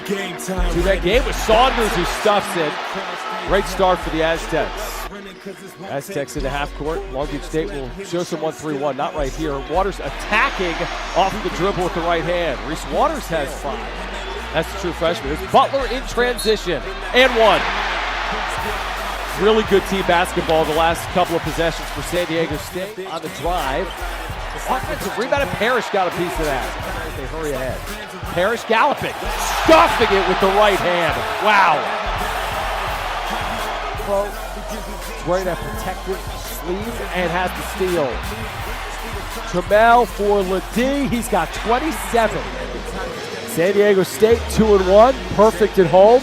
to that game with Saunders who stuffs it. Great start for the Aztecs. Aztecs in the half court. Long Beach State will show some 1-3-1. Not right here. Waters attacking off the dribble with the right hand. Reese Waters has 5. That's the true freshman. It's Butler in transition. And 1. Really good team basketball the last couple of possessions for San Diego State on the drive. Offensive rebound, and Parrish got a piece of that. They hurry ahead. Parrish galloping, stuffing it with the right hand. Wow. He's wearing that protective sleeve and has the steal. Jamel for Ladie. He's got 27. San Diego State 2-1, perfect at home.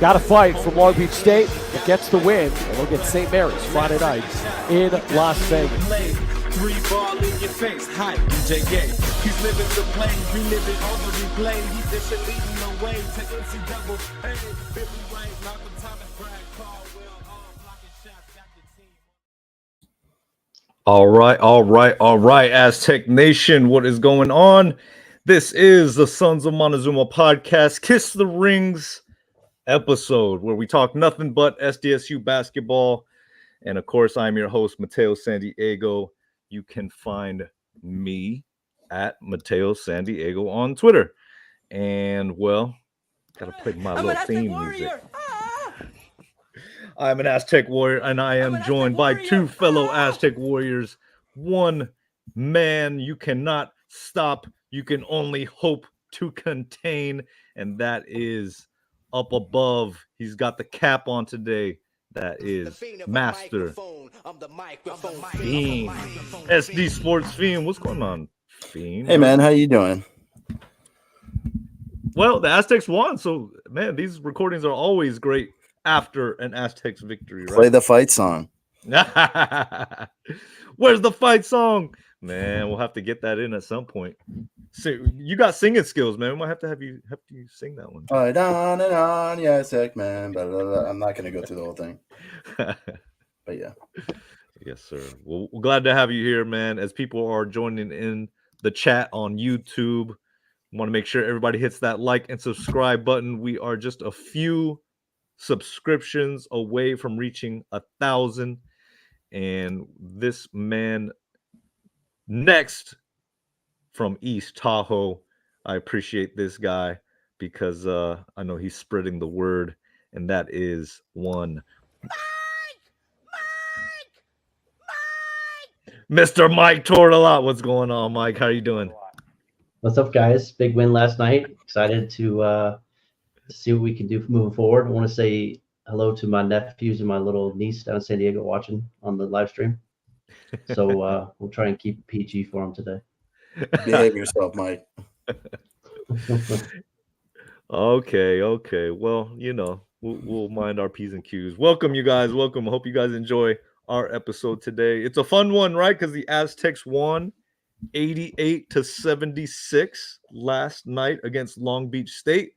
Got to fight from Long Beach State. It gets the win, and they'll get St. Mary's Friday night in Las Vegas. 3 ball in your face, hype, DJ. He's living the play, reliving all the replay. He's just leading the way to NC double. Hey, Billy White, Malcolm Thomas, Brad Caldwell, all blocking shots, got the team. All right, Aztec Nation, what is going on? This is the Sons of Montezuma podcast, Kiss the Rings episode, where we talk nothing but SDSU basketball. And of course, I'm your host, Mateo San Diego. You can find me at Mateo San Diego on Twitter. And, well, gotta play my little theme music. I'm an Aztec Warrior, and I am joined by 2 fellow Aztec Warriors. One man you cannot stop, you can only hope to contain, and that is up above. He's got the cap on today. That is Master Fiend. SD Sports Fiend. What's going on, Fiend? Hey, man. How you doing? Well, the Aztecs won. So, man, these recordings are always great after an Aztecs victory, right? Play the fight song. Where's the fight song? Man, we'll have to get that in at some point. So, you got singing skills, man. We might have to you sing that one. Fight on and on, yeah, Aztec, man. Blah, blah, blah. I'm not going to go through the whole thing. But yeah. Yes, sir. Well, we're glad to have you here, man. As people are joining in the chat on YouTube, want to make sure everybody hits that like and subscribe button. We are just a few subscriptions away from reaching 1,000. And this man next from East Tahoe, I appreciate this guy because I know he's spreading the word, and that is one Mr. Mike Tortolot. What's going on, Mike? How are you doing? What's up, guys? Big win last night. Excited to see what we can do moving forward. I want to say hello to my nephews and my little niece down in San Diego watching on the live stream. So we'll try and keep it PG for them today. Behave yourself, Mike. Okay. Well, you know, we'll mind our P's and Q's. Welcome, you guys. Welcome. I hope you guys enjoy our episode today. It's a fun one, right? Because the Aztecs won 88-76 last night against Long Beach State.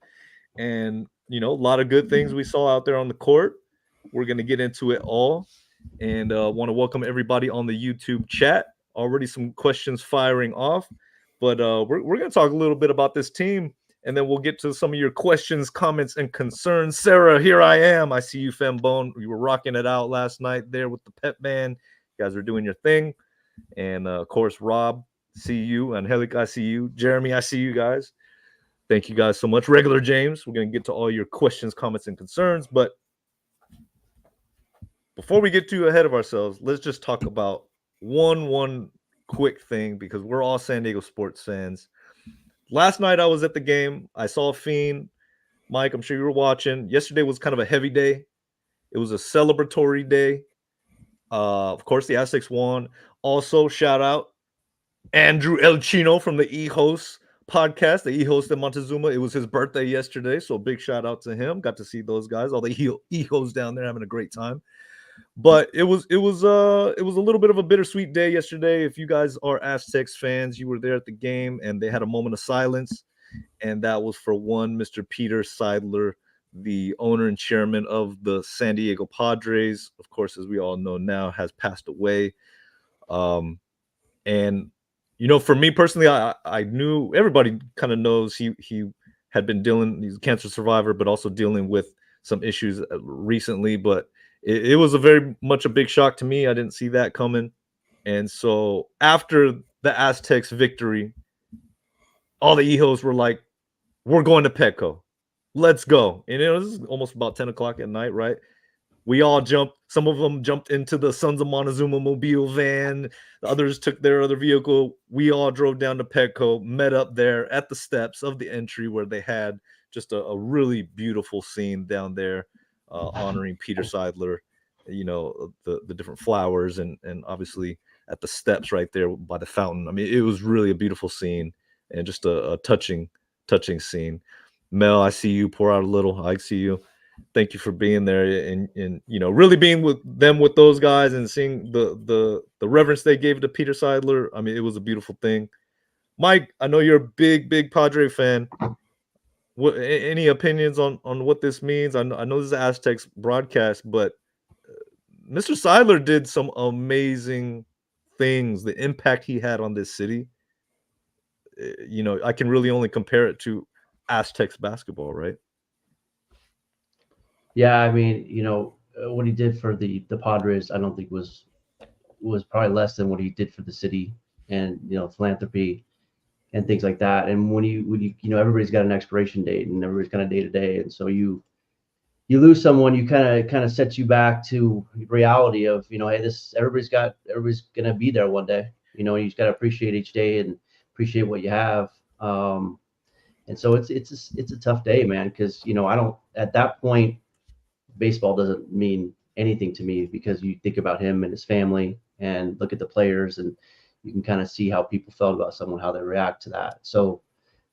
And, you know, a lot of good things we saw out there on the court. We're going to get into it all. And want to welcome everybody on the YouTube chat. Already some questions firing off. But we're going to talk a little bit about this team. And then we'll get to some of your questions, comments, and concerns. Sarah, here I am. I see you, Fembone. You were rocking it out last night there with the pep band. You guys are doing your thing. And, of course, Rob, see you. Angelica, I see you. Jeremy, I see you guys. Thank you guys so much. Regular James, we're going to get to all your questions, comments, and concerns. But before we get too ahead of ourselves, let's just talk about one quick thing because we're all San Diego sports fans. Last night I was at the game. I saw Fiend. Mike, I'm sure you were watching. Yesterday was kind of a heavy day. It was a celebratory day. Of course, the Aztecs won. Also, shout out Andrew El Chino from the E-Host podcast, the E-Host in Montezuma. It was his birthday yesterday, so big shout out to him. Got to see those guys, all the E-Hosts down there having a great time. But it was a little bit of a bittersweet day yesterday. If you guys are Aztecs fans, you were there at the game, and they had a moment of silence, and that was for one Mr. Peter Seidler, the owner and chairman of the San Diego Padres. Of course, as we all know now, has passed away. And you know, for me personally, I knew everybody kind of knows he had been he's a cancer survivor, but also dealing with some issues recently. But it was a very much a big shock to me. I didn't see that coming. And so after the Aztecs victory, all the Ehos were like, we're going to Petco. Let's go. And it was almost about 10 o'clock at night, right? We all jumped. Some of them jumped into the Sons of Montezuma mobile van. The others took their other vehicle. We all drove down to Petco, met up there at the steps of the entry where they had just a really beautiful scene down there honoring Peter Seidler, you know, the different flowers and obviously at the steps right there by the fountain. I mean, it was really a beautiful scene and just a touching scene. Mel, I see you pour out a little. I see you. Thank you for being there and you know, really being with those guys and seeing the reverence they gave to Peter Seidler. I mean, it was a beautiful thing. Mike, I know you're a big Padre fan. What any opinions on what this means? I know this is Aztecs broadcast, but Mr. Seidler did some amazing things. The impact he had on this city, you know, I can really only compare it to Aztecs basketball, right? Yeah, I mean, you know, what he did for the Padres, I don't think was probably less than what he did for the city and, you know, philanthropy and things like that. And when you you know, everybody's got an expiration date and everybody's kind of day to day, and so you lose someone, you kind of sets you back to reality of, you know, hey, everybody's gonna be there one day. You know, you just got to appreciate each day and appreciate what you have. And so it's a tough day, man, because, you know, I don't, at that point, baseball doesn't mean anything to me because you think about him and his family and look at the players and you can kind of see how people felt about someone, how they react to that. So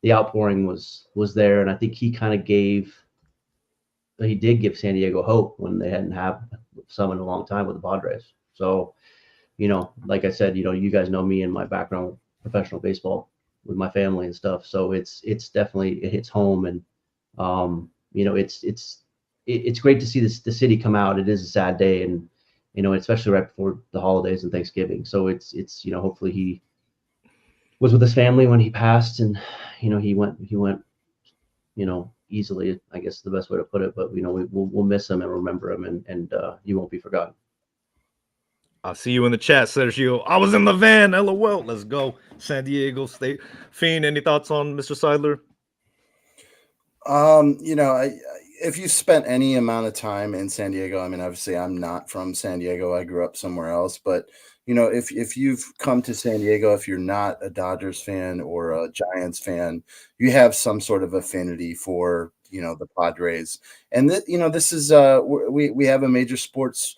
the outpouring was there. And I think he did give San Diego hope when they hadn't had some in a long time with the Padres. So, you know, like I said, you know, you guys know me and my background with professional baseball with my family and stuff. So it's definitely, it hits home. And, you know, it's great to see the city come out. It is a sad day, and, you know, especially right before the holidays and Thanksgiving. So it's, you know, hopefully he was with his family when he passed, and, you know, he went, you know, easily, I guess is the best way to put it. But, you know, we'll miss him and remember him, and he won't be forgotten. I see you in the chat, Sergio. I was in the van. LOL. Let's go. San Diego State. Fiend, any thoughts on Mr. Seidler? You know, if you spent any amount of time in San Diego, I mean, obviously I'm not from San Diego. I grew up somewhere else, but, you know, if you've come to San Diego, if you're not a Dodgers fan or a Giants fan, you have some sort of affinity for, you know, the Padres. And you know, this is we have a major sports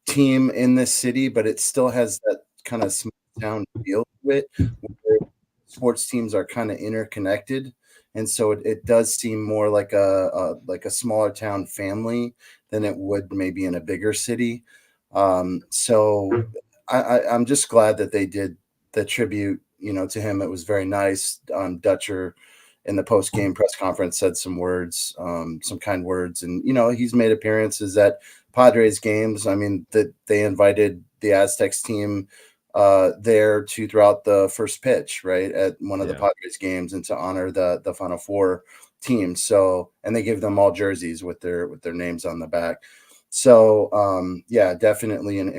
team in this city, but it still has that kind of small town feel to it, where sports teams are kind of interconnected. And so it does seem more like a smaller town family than it would maybe in a bigger city. So I'm just glad that they did the tribute, you know, to him. It was very nice. Dutcher in the post-game press conference said some words, some kind words. And, you know, he's made appearances at Padres games. I mean, that they invited the Aztecs team there to throughout the first pitch, right, at one of the Padres games, and to honor the Final Four team. So, and they give them all jerseys with their names on the back. So, yeah, definitely an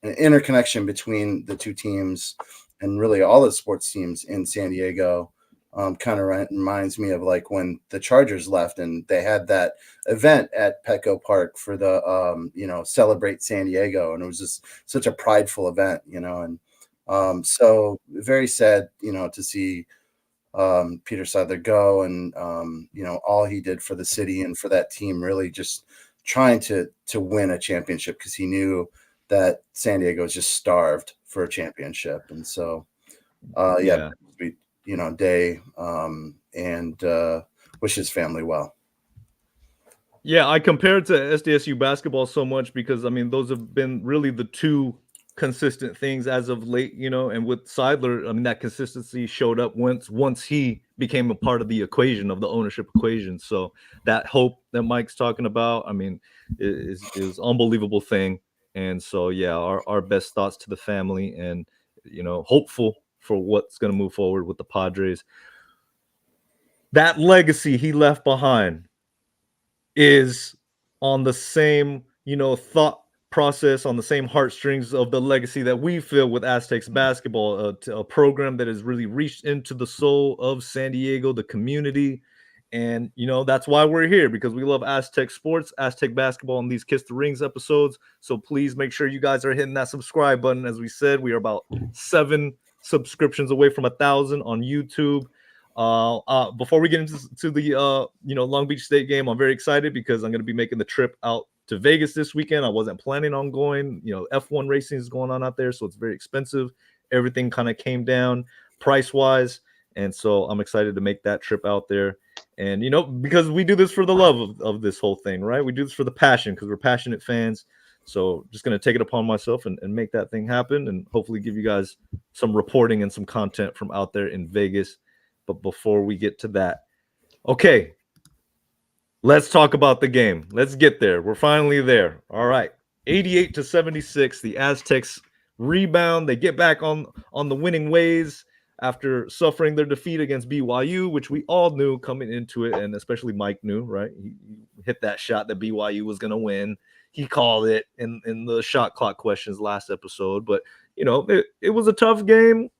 interconnection between the two teams and really all the sports teams in San Diego. Kind of reminds me of like when the Chargers left and they had that event at Petco Park for the, you know, Celebrate San Diego. And it was just such a prideful event, you know, and so very sad, you know, to see Peter Seidler go and, you know, all he did for the city and for that team, really just trying to win a championship, because he knew that San Diego was just starved for a championship. And so, yeah. You know, day, and wish his family well. Yeah, I compare it to SDSU basketball so much because, I mean, those have been really the two consistent things as of late, you know, and with Seidler, I mean, that consistency showed up once he became a part of the equation, of the ownership equation. So that hope that Mike's talking about, I mean, is unbelievable thing. And so, yeah, our best thoughts to the family, and, you know, hopeful for what's going to move forward with the Padres. that legacy he left behind is on the same, thought process, on the same heartstrings of the legacy that we feel with Aztecs basketball, a program that has really reached into the soul of San Diego, the community. And, that's why we're here, because we love Aztec sports, Aztec basketball, and these Kiss the Rings episodes. So please make sure you guys are hitting that subscribe button. As we said, we are about 7 subscriptions away from 1,000 on YouTube. Before we get into the Long Beach State game, I'm very excited because I'm going to be making the trip out to Vegas this weekend. I wasn't planning on going. F1 racing is going on out there, so it's very expensive. Everything kind of came down price wise, and so I'm excited to make that trip out there. And because we do this for the love of this whole thing, right? We do this for the passion, because we're passionate fans. So just going to take it upon myself and make that thing happen, and hopefully give you guys some reporting and some content from out there in Vegas. But before we get to that, okay, let's talk about the game. Let's get there. We're finally there. All right. 88-76. The Aztecs rebound. They get back on the winning ways after suffering their defeat against BYU, which we all knew coming into it, and especially Mike knew, right? He hit that shot that BYU was going to win. He called it in the shot clock questions last episode. But, it was a tough game,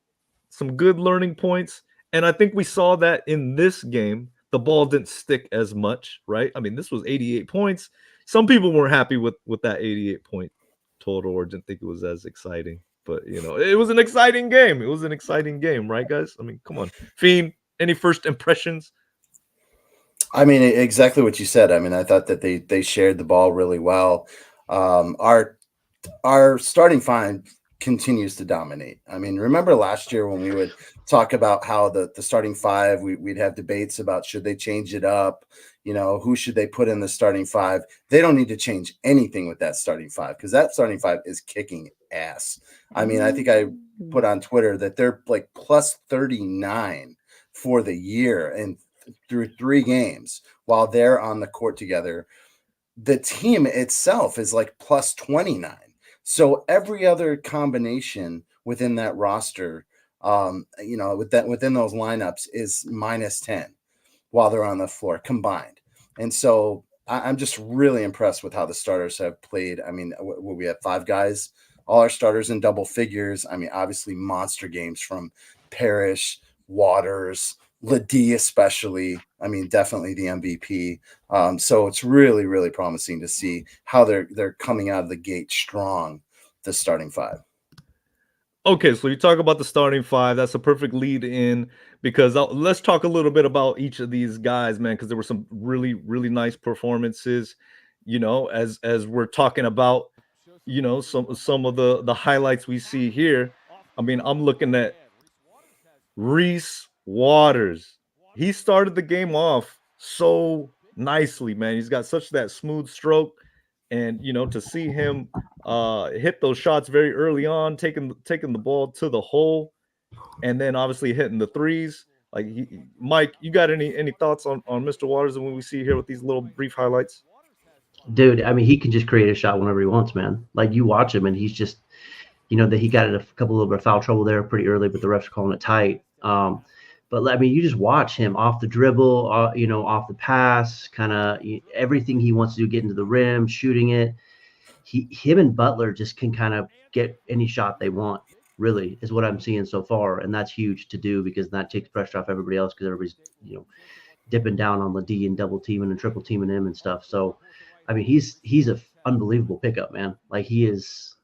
some good learning points. And I think we saw that in this game. The ball didn't stick as much, right? I mean, this was 88 points. Some people weren't happy with that 88-point total, or didn't think it was as exciting. But, it was an exciting game. It was an exciting game, right, guys? I mean, come on. Fiend, any first impressions? I mean, exactly what you said. I mean, I thought that they shared the ball really well. Our starting five continues to dominate. I mean, remember last year when we would talk about how the starting five, we'd have debates about should they change it up, who should they put in the starting five? They don't need to change anything with that starting five, because that starting five is kicking ass. I mean, I think I put on Twitter that they're like plus 39 for the year and through 3 games while they're on the court together. The team itself is like plus 29. So every other combination within that roster, within those lineups is minus 10 while they're on the floor combined. And so I'm just really impressed with how the starters have played. I mean, we have 5 guys, all our starters in double figures. I mean, obviously monster games from Parrish, Waters, Ledee especially. I mean, definitely the MVP. So it's really, really promising to see how they're coming out of the gate strong, the starting 5. Okay, so you talk about the starting 5. That's a perfect lead in, because let's talk a little bit about each of these guys, man, because there were some really, really nice performances. As we're talking about, some of the highlights we see here. I mean, I'm looking at Reese Waters. He started the game off so nicely, man. He's got such that smooth stroke, and to see him hit those shots very early on, taking the ball to the hole, and then obviously hitting the threes. Like, Mike, you got any thoughts on Mr. Waters and what we see here with these little brief highlights? Dude, I mean, he can just create a shot whenever he wants, man. Like, you watch him, and he's just, that he got in a couple little bit of foul trouble there pretty early, but the refs are calling it tight. But I mean, you just watch him off the dribble, off the pass, kind of everything he wants to do, get into the rim, shooting it. Him and Butler just can kind of get any shot they want, really, is what I'm seeing so far. And that's huge to do, because that takes pressure off everybody else, because everybody's, dipping down on the D and double teaming and triple teaming him and stuff. So, I mean, he's a unbelievable pickup, man. Like, he is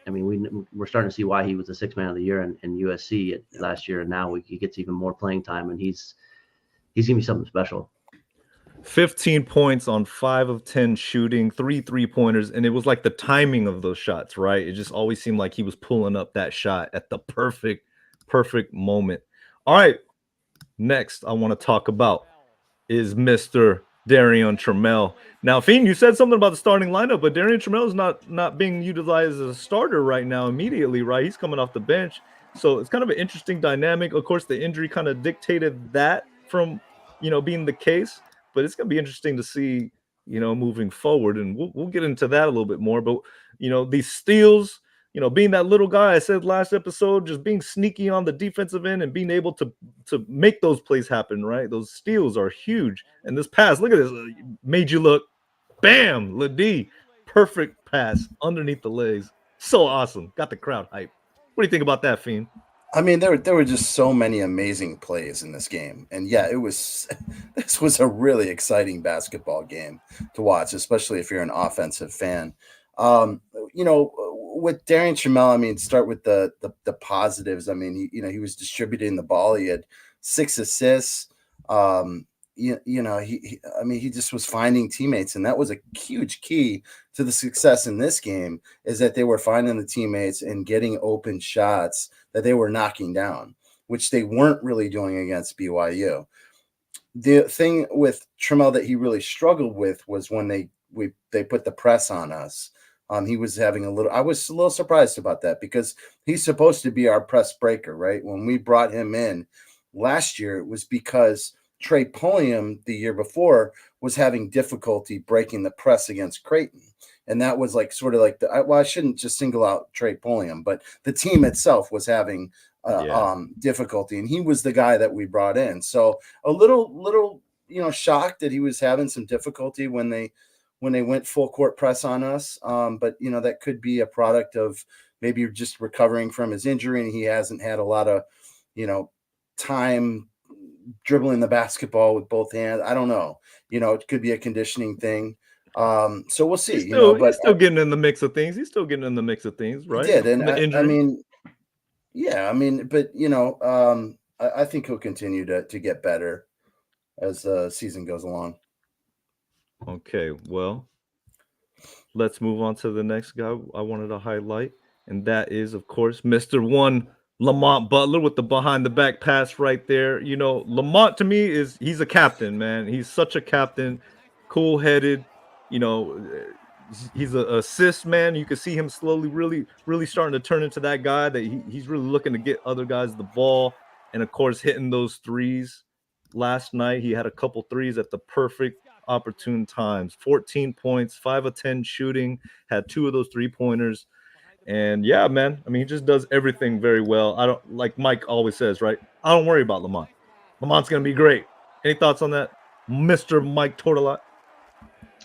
we're starting to see why he was the 6th man of the year in USC last year, and now he gets even more playing time, and he's gonna be something special. 15 points on 5 of 10 shooting, 3 3-pointers, and it was like the timing of those shots, right? It just always seemed like he was pulling up that shot at the perfect moment. All right, next I want to talk about is Mr. Darian Trammell. Now, Fiend, you said something about the starting lineup, but Darian Trammell is not being utilized as a starter right now immediately, right? He's coming off the bench. So it's kind of an interesting dynamic. Of course, the injury kind of dictated that from, being the case, but it's going to be interesting to see, moving forward. And we'll get into that a little bit more. But, these steals, being that little guy I said last episode, just being sneaky on the defensive end and being able to make those plays happen, right? Those steals are huge. And this pass, look at this, made you look, bam, Ladie, perfect pass underneath the legs. So awesome. Got the crowd hype. What do you think about that, Fiend? I mean, there were just so many amazing plays in this game, and yeah, this was a really exciting basketball game to watch, especially if you're an offensive fan. With Darian Trammell, I mean, start with the positives. I mean, he was distributing the ball. He had 6 assists. He just was finding teammates, and that was a huge key to the success in this game, is that they were finding the teammates and getting open shots that they were knocking down, which they weren't really doing against BYU. The thing with Trammell that he really struggled with was when they put the press on us. He was having I was a little surprised about that, because he's supposed to be our press breaker, right? When we brought him in last year, it was because Trey Pulliam the year before was having difficulty breaking the press against Creighton. And that was I shouldn't just single out Trey Pulliam, but the team itself was having difficulty. And he was the guy that we brought in. So a little, shocked that he was having some difficulty when they went full court press on us. But that could be a product of maybe just recovering from his injury, and he hasn't had a lot of, time dribbling the basketball with both hands. I don't know. It could be a conditioning thing. So we'll see. He's still getting in the mix of things. He's still getting in the mix of things, right? He did, and I think he'll continue to get better as the season goes along. Okay, well, let's move on to the next guy I wanted to highlight, and that is, of course, Mr. One, Lamont Butler, with the behind-the-back pass right there. Lamont, to me, he's a captain, man. He's such a captain, cool-headed. He's an assist man. You can see him slowly, really, really starting to turn into that guy that he's really looking to get other guys the ball, and, of course, hitting those threes. Last night, he had a couple threes at the perfect opportune times. 14 points, 5 of 10 shooting, had 2 of those 3-pointers. And yeah, man, I mean, he just does everything very well. I don't, like Mike always says, right? I don't worry about Lamont. Lamont's going to be great. Any thoughts on that, Mr. Mike Tortolot?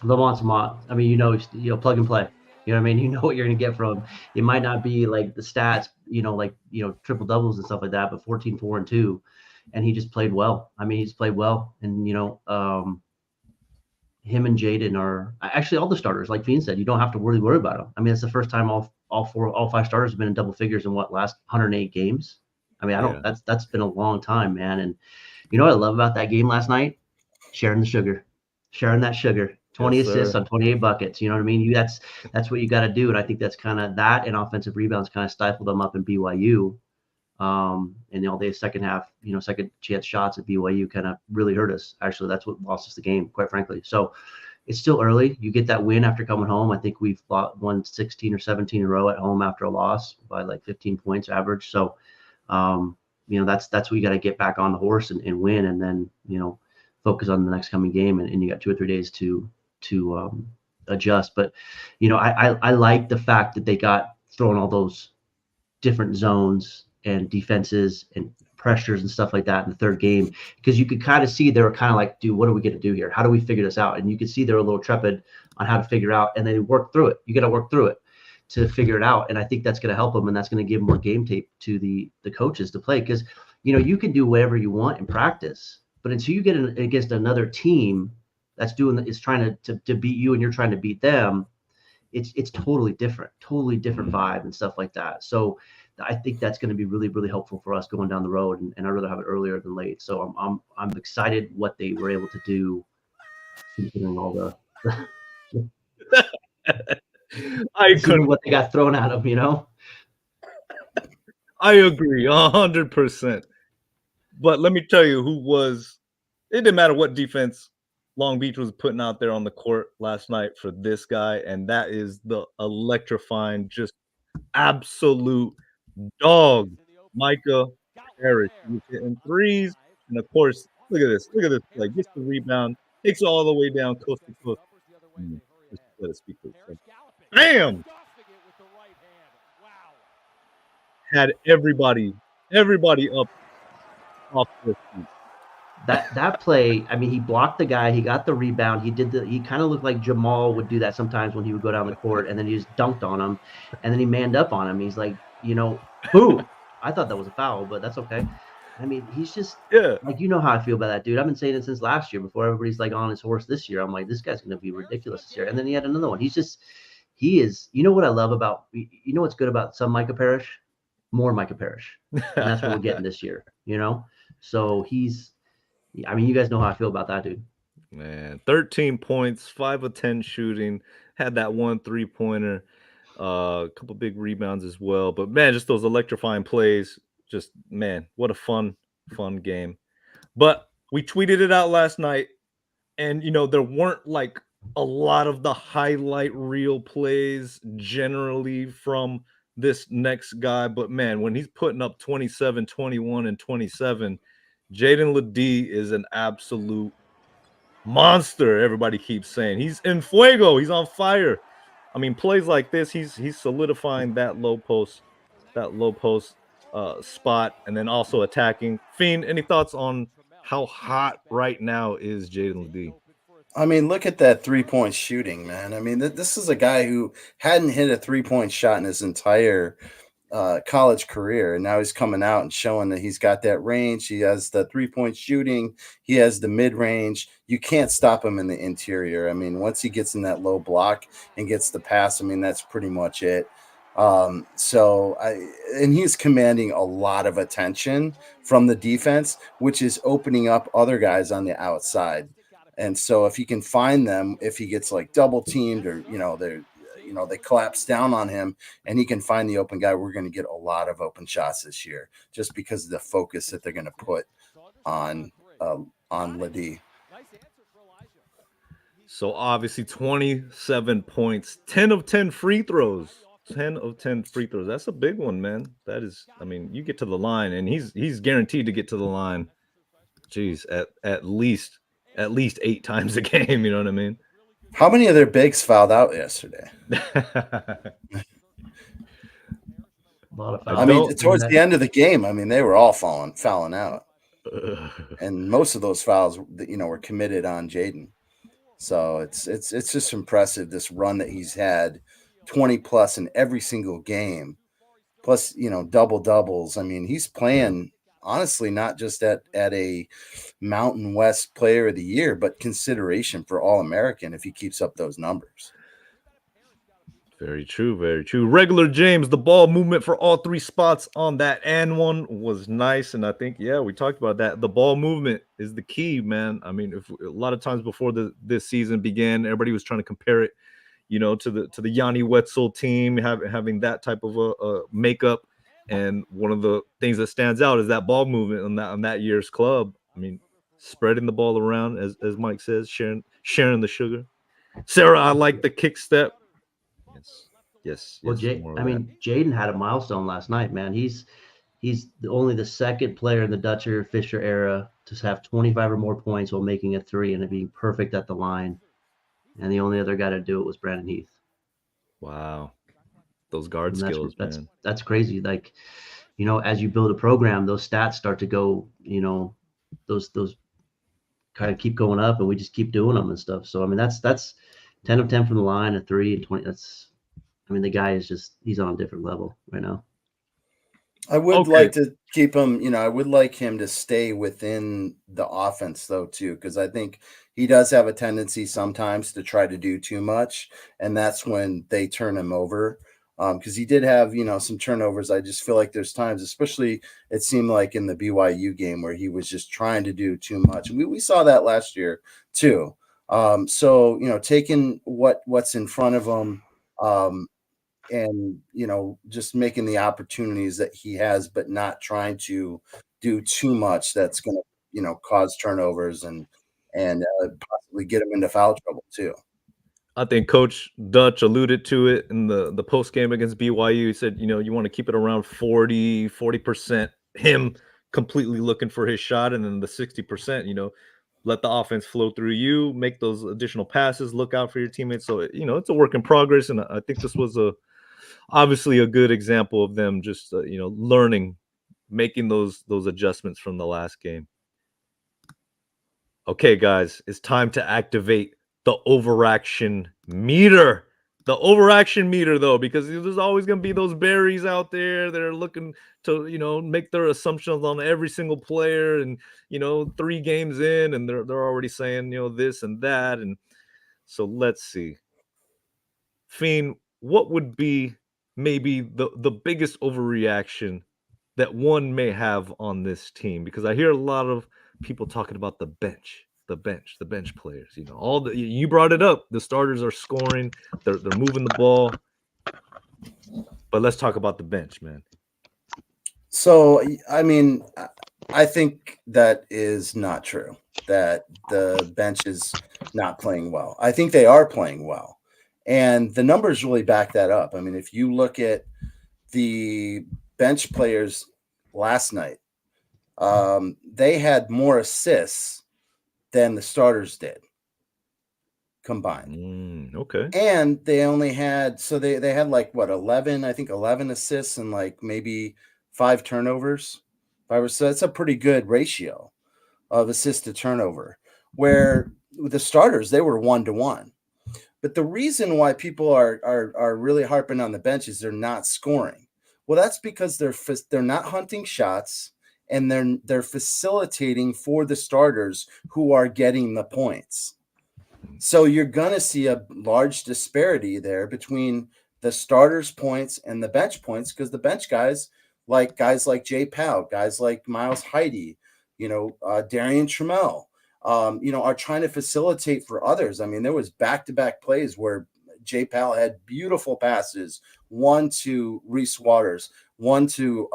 Lamont's Lamont. I mean, plug and play. You know what I mean? You know what you're going to get from him. It might not be like the stats, triple doubles and stuff like that, but 14, 4, and 2. And he just played well. I mean, he's played well. And, him and Jaden are actually all the starters. Like Fiend said, you don't have to really worry about them. I mean, it's the first time all 5 starters have been in double figures in last 108 games. I mean, that's been a long time, man. And you know what I love about that game last night? Sharing that sugar, 20 assists on 28 buckets. You know what I mean? That's what you got to do. And I think that's kind of that, and offensive rebounds kind of stifled them up in BYU. And all day second half, second chance shots at BYU kind of really hurt us. Actually, that's what lost us the game, quite frankly. So it's still early. You get that win after coming home. I think we've won 16 or 17 in a row at home after a loss by like 15 points average. So, that's what you got to get back on the horse and win, and then, focus on the next coming game. And you got 2 or 3 days to adjust. But, I like the fact that they got thrown all those different zones and defenses and pressures and stuff like that in the third game, because you could kind of see they were kind of like, dude, what are we going to do here? How do we figure this out? And you could see they were a little trepid on how to figure out, and they work through it. You got to work through it to figure it out. And I think that's going to help them, and that's going to give more game tape to the coaches to play. Because, you can do whatever you want in practice, but until you get against another team that's is trying to beat you and you're trying to beat them, it's totally different vibe and stuff like that. So I think that's going to be really, really helpful for us going down the road, and I'd rather have it earlier than late. So I'm excited what they were able to do, considering all the what they got thrown at them. I agree 100%. But let me tell you it didn't matter what defense Long Beach was putting out there on the court last night for this guy, and that is the electrifying, just absolute dog, Micah Parrish. He was hitting threes, and of course, look at this play. Gets the rebound, takes it all the way down coast to coast. Just let it speak for itself. Bam! had everybody up off their feet. That play, I mean, he blocked the guy, he got the rebound, he kind of looked like Jamal would do that sometimes when he would go down the court, and then he just dunked on him, and then he manned up on him. He's like, boo. I thought that was a foul, but that's okay. I mean, he's just like, you know how I feel about that dude. I've been saying it since last year before everybody's like on his horse this year. I'm like, this guy's going to be ridiculous this year. And then he had another one. He is, you know what I love about, you know what's good about some Micah Parrish? More Micah Parrish. And that's what we're getting this year, So I mean, you guys know how I feel about that dude. Man, 13 points, 5 of 10 shooting, had that 1 3-pointer, a couple big rebounds as well. But man, just those electrifying plays. Just man, what a fun game. But we tweeted it out last night, and there weren't like a lot of the highlight reel plays generally from this next guy. But man, when he's putting up 27, 21, and 27, Jaden LeDee is an absolute monster. Everybody keeps saying he's en fuego. He's on fire. I mean, plays like this, he's solidifying that low post spot, and then also attacking. Fiend, any thoughts on how hot right now is Jaden LeDee? I mean, look at that 3-point shooting, man. I mean, this is a guy who hadn't hit a 3-point shot in his entire college career, and now he's coming out and showing that he's got that range. He has the 3-point shooting. He has the mid-range. You can't stop him in the interior. I mean, once he gets in that low block and gets the pass, I mean, that's pretty much it. And he's commanding a lot of attention from the defense, which is opening up other guys on the outside. And so if he can find them, if he gets like double teamed or, they collapse down on him and he can find the open guy, we're going to get a lot of open shots this year just because of the focus that they're going to put on LeDee. So obviously 27 points, 10 of 10 free throws. 10 of 10 free throws. That's a big one, man. That is, I mean, you get to the line and he's guaranteed to get to the line. Jeez, at least 8 times a game, you know what I mean? How many of their bigs fouled out yesterday? I mean, towards the end of the game, I mean, they were all fouling out. And most of those fouls, were committed on Jaden. So it's just impressive, this run that he's had, 20 plus in every single game, plus, double doubles. I mean, he's playing, honestly, not just at a Mountain West Player of the Year, but consideration for All-American if he keeps up those numbers. Very true, very true. Regular James, the ball movement for all 3 spots on that and one was nice. And I think, we talked about that. The ball movement is the key, man. I mean, a lot of times before this season began, everybody was trying to compare it, to the Yanni Wetzel team, having that type of a makeup. And one of the things that stands out is that ball movement on that year's club. I mean, spreading the ball around, as Mike says, sharing the sugar. Sarah, I like the kick step. Yes. Well, Jaden had a milestone last night, man. He's only the second player in the Dutcher Fisher era to have 25 or more points while making a 3 and it being perfect at the line. And the only other guy to do it was Brandon Heath. Wow. Those guard skills, man. That's crazy. Like, as you build a program, those stats start to go, those kind of keep going up and we just keep doing them and stuff. So, I mean, that's 10 of 10 from the line, a 3 and 20. The guy is he's on a different level right now. I would like to keep him, I would like him to stay within the offense though, too, because I think he does have a tendency sometimes to try to do too much. And that's when they turn him over. Because he did have, some turnovers. I just feel like there's times, especially it seemed like in the BYU game where he was just trying to do too much. And we saw that last year too. So, taking what's in front of him and, just making the opportunities that he has, but not trying to do too much that's going to, cause turnovers and possibly get him into foul trouble too. I think Coach Dutch alluded to it in the post game against BYU. He said, you want to keep it around 40%, him completely looking for his shot, and then the 60%, let the offense flow through you, make those additional passes, look out for your teammates. So, it's a work in progress. And I think this was obviously a good example of them just learning, making those adjustments from the last game. Okay, guys, it's time to activate the overaction meter. The overaction meter, though, because there's always going to be those berries out there that are looking to, make their assumptions on every single player, and 3 games in, and they're already saying, this and that, and so let's see. Fiend, what would be maybe the biggest overreaction that one may have on this team? Because I hear a lot of people talking about the bench players. You brought it up. The starters are scoring, they're moving the ball. But let's talk about the bench, man. So, I mean, I think that is not true, that the bench is not playing well. I think they are playing well. And the numbers really back that up. I mean, if you look at the bench players last night, they had more assists than the starters did combined. Okay. And they only had, so they had like what, 11 assists and like maybe 5 turnovers. So that's a pretty good ratio of assist to turnover, where with the starters, they were 1-to-1. But the reason why people are really harping on the bench is they're not scoring. Well, that's because they're not hunting shots, and they're facilitating for the starters who are getting the points. So you're going to see a large disparity there between the starters' points and the bench points, because the bench guys like Jay Powell, guys like Miles Heide, Darian Trammell, are trying to facilitate for others. I mean, there was back-to-back plays where Jay Powell had beautiful passes, one to Reese Waters, one to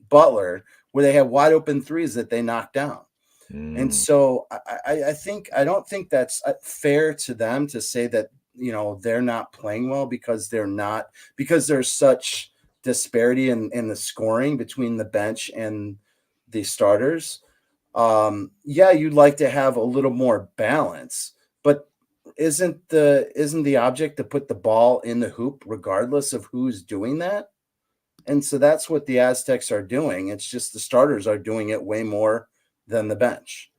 Butler, where they had wide open threes that they knocked down. And so I don't think that's fair to them to say that, they're not playing well because there's such disparity in the scoring between the bench and the starters. Yeah, you'd like to have a little more balance, but isn't the object to put the ball in the hoop regardless of who's doing that? And so that's what the Aztecs are doing. It's just the starters are doing it way more than the bench.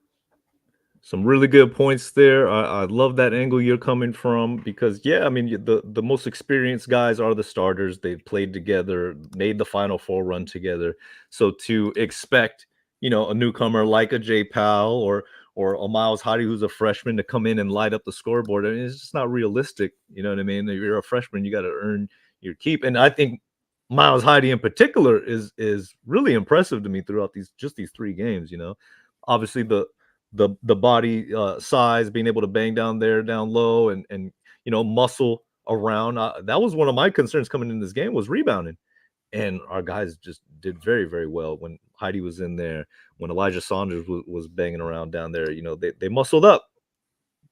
Some really good points there. I love that angle you're coming from, because I mean, the most experienced guys are the starters. They've played together, made the Final Four run together. So to expect, a newcomer like a Jay Powell or a Miles Heide, who's a freshman, to come in and light up the scoreboard, I mean, it's just not realistic. You know what I mean? If you're a freshman, you got to earn your keep. And I think Miles Heide in particular is really impressive to me throughout these 3 games. Obviously the body size, being able to bang down low and muscle around. That was one of my concerns coming in this game, was rebounding, and our guys just did very, very well when Heide was in there, when Elijah Saunders was banging around down there. They muscled up.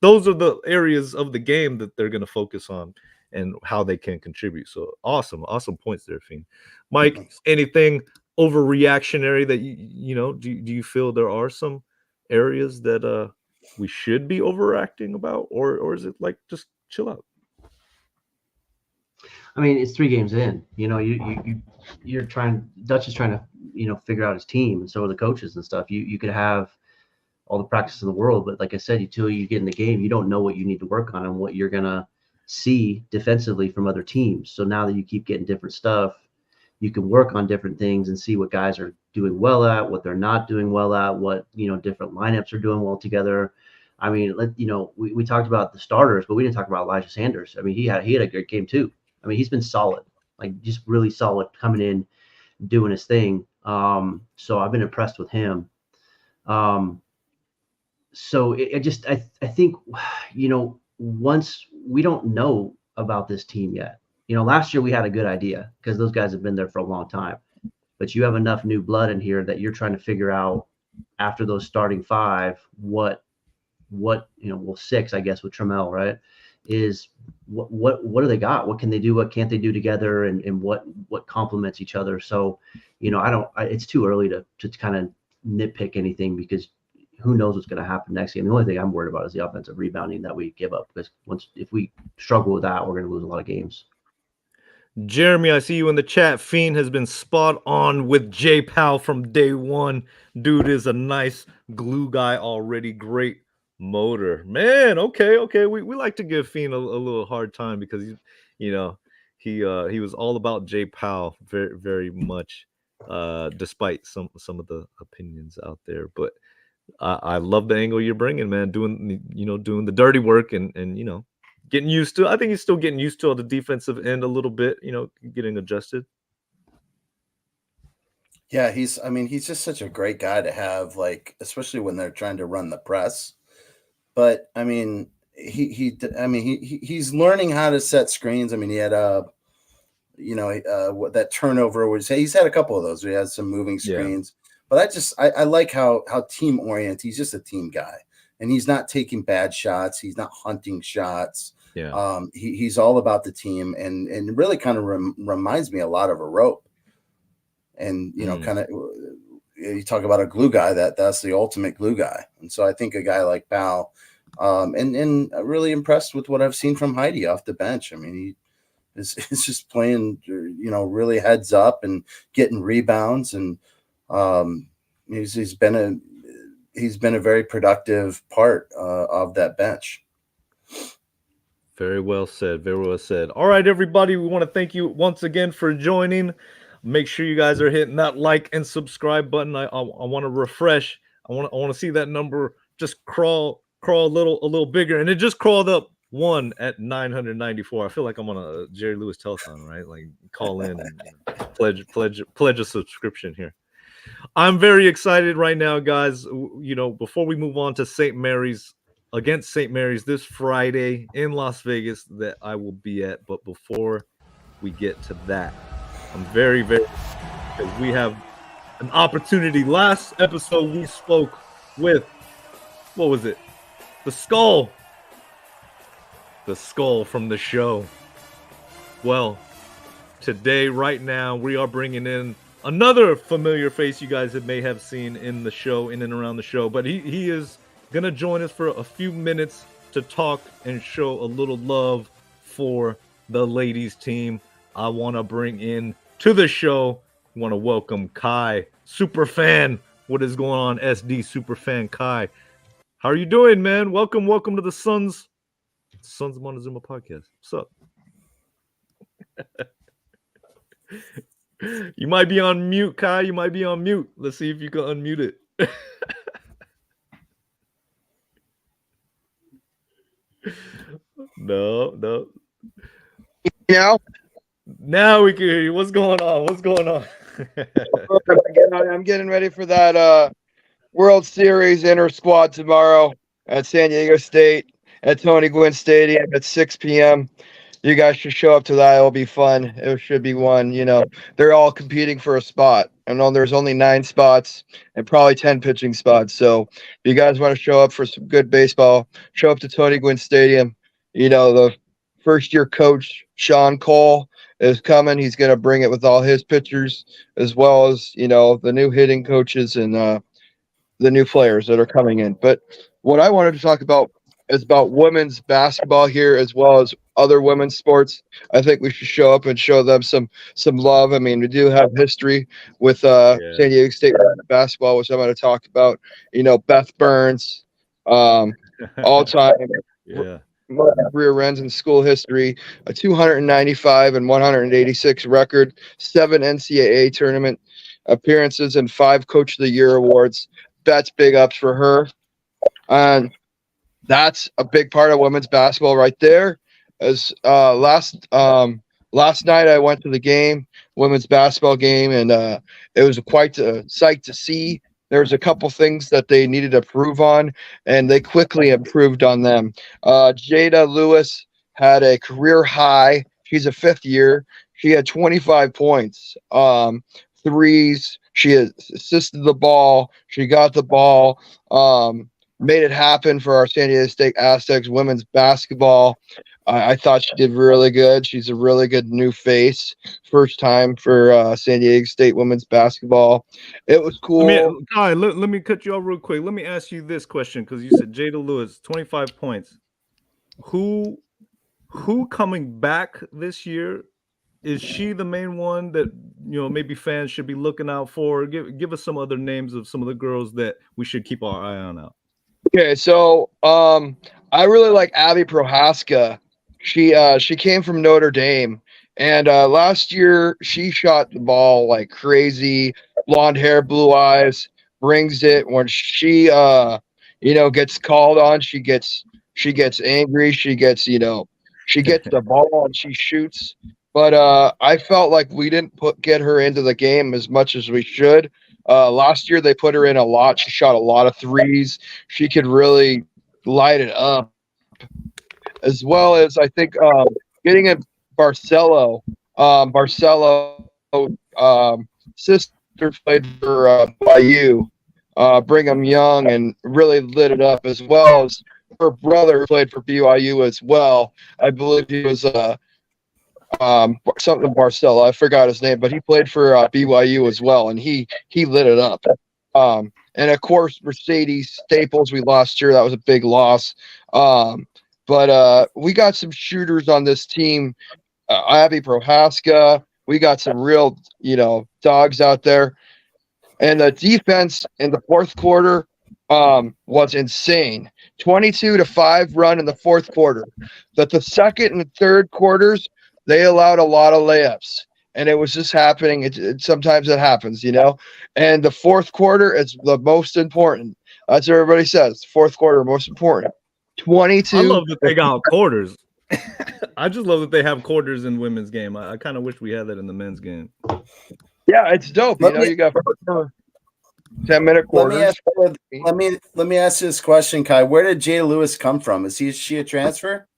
Those are the areas of the game that they're going to focus on and how they can contribute. So awesome points there, Fiend. Mike, Thanks. Anything overreactionary that do you feel there are some areas that we should be overacting about, or is it like just chill out? I mean, it's 3 games in. You're trying. Dutch is trying to figure out his team, and so are the coaches and stuff. You could have all the practice in the world, but like I said, until you get in the game, you don't know what you need to work on and what you're gonna see defensively from other teams. So now that you keep getting different stuff, you can work on different things and see what guys are doing well at, what they're not doing well at, what different lineups are doing well together. I mean, we talked about the starters, but we didn't talk about Elijah Sanders. I mean, he had a great game too. I mean, he's been solid, like just really solid, coming in, doing his thing. So I've been impressed with him. So I think, once we don't know about this team yet. Last year we had a good idea because those guys have been there for a long time, but you have enough new blood in here that you're trying to figure out after those starting 5, what 6, I guess, with Trammell, right? Is what do they got? What can they do? What can't they do together? And what complements each other? So, it's too early to kind of nitpick anything, because who knows what's going to happen next game. The only thing I'm worried about is the offensive rebounding that we give up, because if we struggle with that, we're going to lose a lot of games. Jeremy, I see you in the chat. Fiend has been spot on with J Powell from day one. Dude is a nice glue guy already. Great motor. Man, okay. We like to give Fiend a little hard time because he was all about J Powell very, very much, despite some of the opinions out there. But I love the angle you're bringing, man. Doing the dirty work and getting used to. I think he's still getting used to the defensive end a little bit. Getting adjusted. Yeah, he's just such a great guy to have, like, especially when they're trying to run the press. But I mean, he's learning how to set screens. I mean, he had what that turnover was. He's had a couple of those. He has some moving screens. But I like how team oriented. He's just a team guy, and he's not taking bad shots. He's not hunting shots. Yeah. He's all about the team, and really kind of reminds me a lot of a Rope. And kind of, you talk about a glue guy. That's the ultimate glue guy. And so I think a guy like Powell, and really impressed with what I've seen from Heidi off the bench. I mean, he is just playing, really heads up and getting rebounds, and he's been a very productive part of that bench. Very well said. Very well said. All right, everybody. We want to thank you once again for joining. Make sure you guys are hitting that like and subscribe button. I want to refresh. I want to see that number just crawl a little bigger, and it just crawled up one at 994. I feel like I'm on a Jerry Lewis telethon, right? Like, call in and pledge a subscription here. I'm very excited right now, guys. Before we move on to St. Mary's against St. Mary's this Friday in Las Vegas, that I will be at. But before we get to that, I'm very, very, because we have an opportunity. Last episode we spoke with, what was it? The skull from the show. Well, today, right now, we are bringing in another familiar face you guys may have seen in the show, in and around the show, but he is gonna join us for a few minutes to talk and show a little love for the ladies team. I want to bring in to the show, I want to welcome Kai, Superfan. What is going on, SD Superfan Kai? How are you doing, man? Welcome to the Sons of Montezuma podcast. What's up? You might be on mute, Kai. You might be on mute. Let's see if you can unmute it. No. Now we can hear you. What's going on? I'm getting ready for that World Series inter squad tomorrow at San Diego State at Tony Gwynn Stadium at 6 p.m. You guys should show up to that. It'll be fun. It should be one. They're all competing for a spot. I know there's only 9 spots and probably 10 pitching spots. So if you guys want to show up for some good baseball, show up to Tony Gwynn Stadium. The first-year coach, Sean Cole, is coming. He's going to bring it with all his pitchers, as well as, the new hitting coaches and the new players that are coming in. But what I wanted to talk about is about women's basketball here, as well as other women's sports. I think we should show up and show them some love. I mean, we do have history with San Diego State basketball, which I'm going to talk about. Beth Burns, all time. Yeah. Career ends in school history, a 295 and 186 record, 7 NCAA tournament appearances, and 5 Coach of the Year awards. That's big ups for her. And that's a big part of women's basketball right there. As last night I went to the game, women's basketball game, and it was quite a sight to see. There was a couple things that they needed to improve on, and they quickly improved on them. Jada Lewis had a career high. She's a 5th year. She had 25 points, threes. She assisted the ball. She got the ball, made it happen for our San Diego State Aztecs women's basketball. I thought she did really good. She's a really good new face. First time for San Diego State women's basketball. It was cool. Let me cut you off real quick. Let me ask you this question, because you said Jada Lewis, 25 points. Who coming back this year Is she the main one that maybe fans should be looking out for? Give us some other names of some of the girls that we should keep our eye on out. Okay, so I really like Abby Prohaska. She came from Notre Dame, and last year she shot the ball like crazy, blonde hair, blue eyes, brings it. When she gets called on, she gets angry. She gets she gets the ball and she shoots. But I felt like we didn't get her into the game as much as we should. Last year they put her in a lot. She shot a lot of threes. She could really light it up, as well as I think getting in Barcelo. Barcelo sister played for BYU, Brigham Young, and really lit it up, as well as her brother played for BYU as well. I believe he was something Barcelo. I forgot his name, but he played for BYU as well, and he lit it up. And of course, Mercedes Staples, we lost her. That was a big loss. But we got some shooters on this team. Abby Prohaska. We got some real, dogs out there. And the defense in the fourth quarter was insane. 22-5 run in the fourth quarter. But the second and third quarters, they allowed a lot of layups. And it was just happening. Sometimes it happens, And the fourth quarter is the most important. That's what everybody says. Fourth quarter, most important. 22. I love that they got quarters. I just love that they have quarters in women's game. I kind of wish we had that in the men's game. Yeah, it's dope. You got 10-minute quarters. Let me ask you this question, Kai. Where did Jay Lewis come from? Is she a transfer?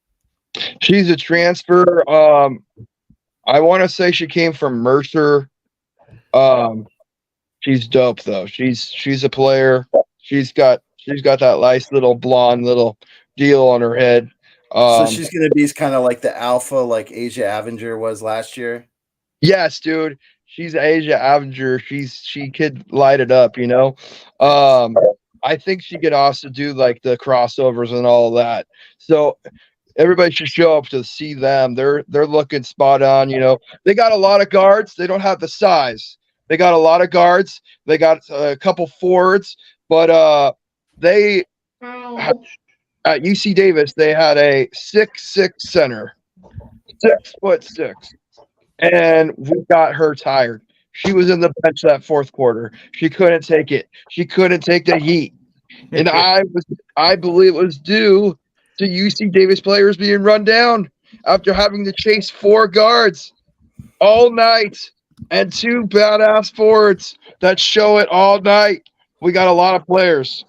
She's a transfer. I want to say she came from Mercer. She's dope though. She's a player. She's got that nice little blonde little deal on her head. So she's gonna be kind of like the alpha, like Asia Avenger was last year. Yes, dude. She's Asia Avenger. She could light it up, I think she could also do like the crossovers and all of that. So everybody should show up to see them. They're looking spot on. They got a lot of guards. They don't have the size. They got a lot of guards. They got a couple forwards, but they at UC Davis they had a 6'6" center, 6'6", and we got her tired. She was in the bench that fourth quarter. She couldn't take it. She couldn't take the heat, and I believe it was due to UC Davis players being run down after having to chase 4 guards all night and 2 badass forwards that show it all night. We got a lot of players.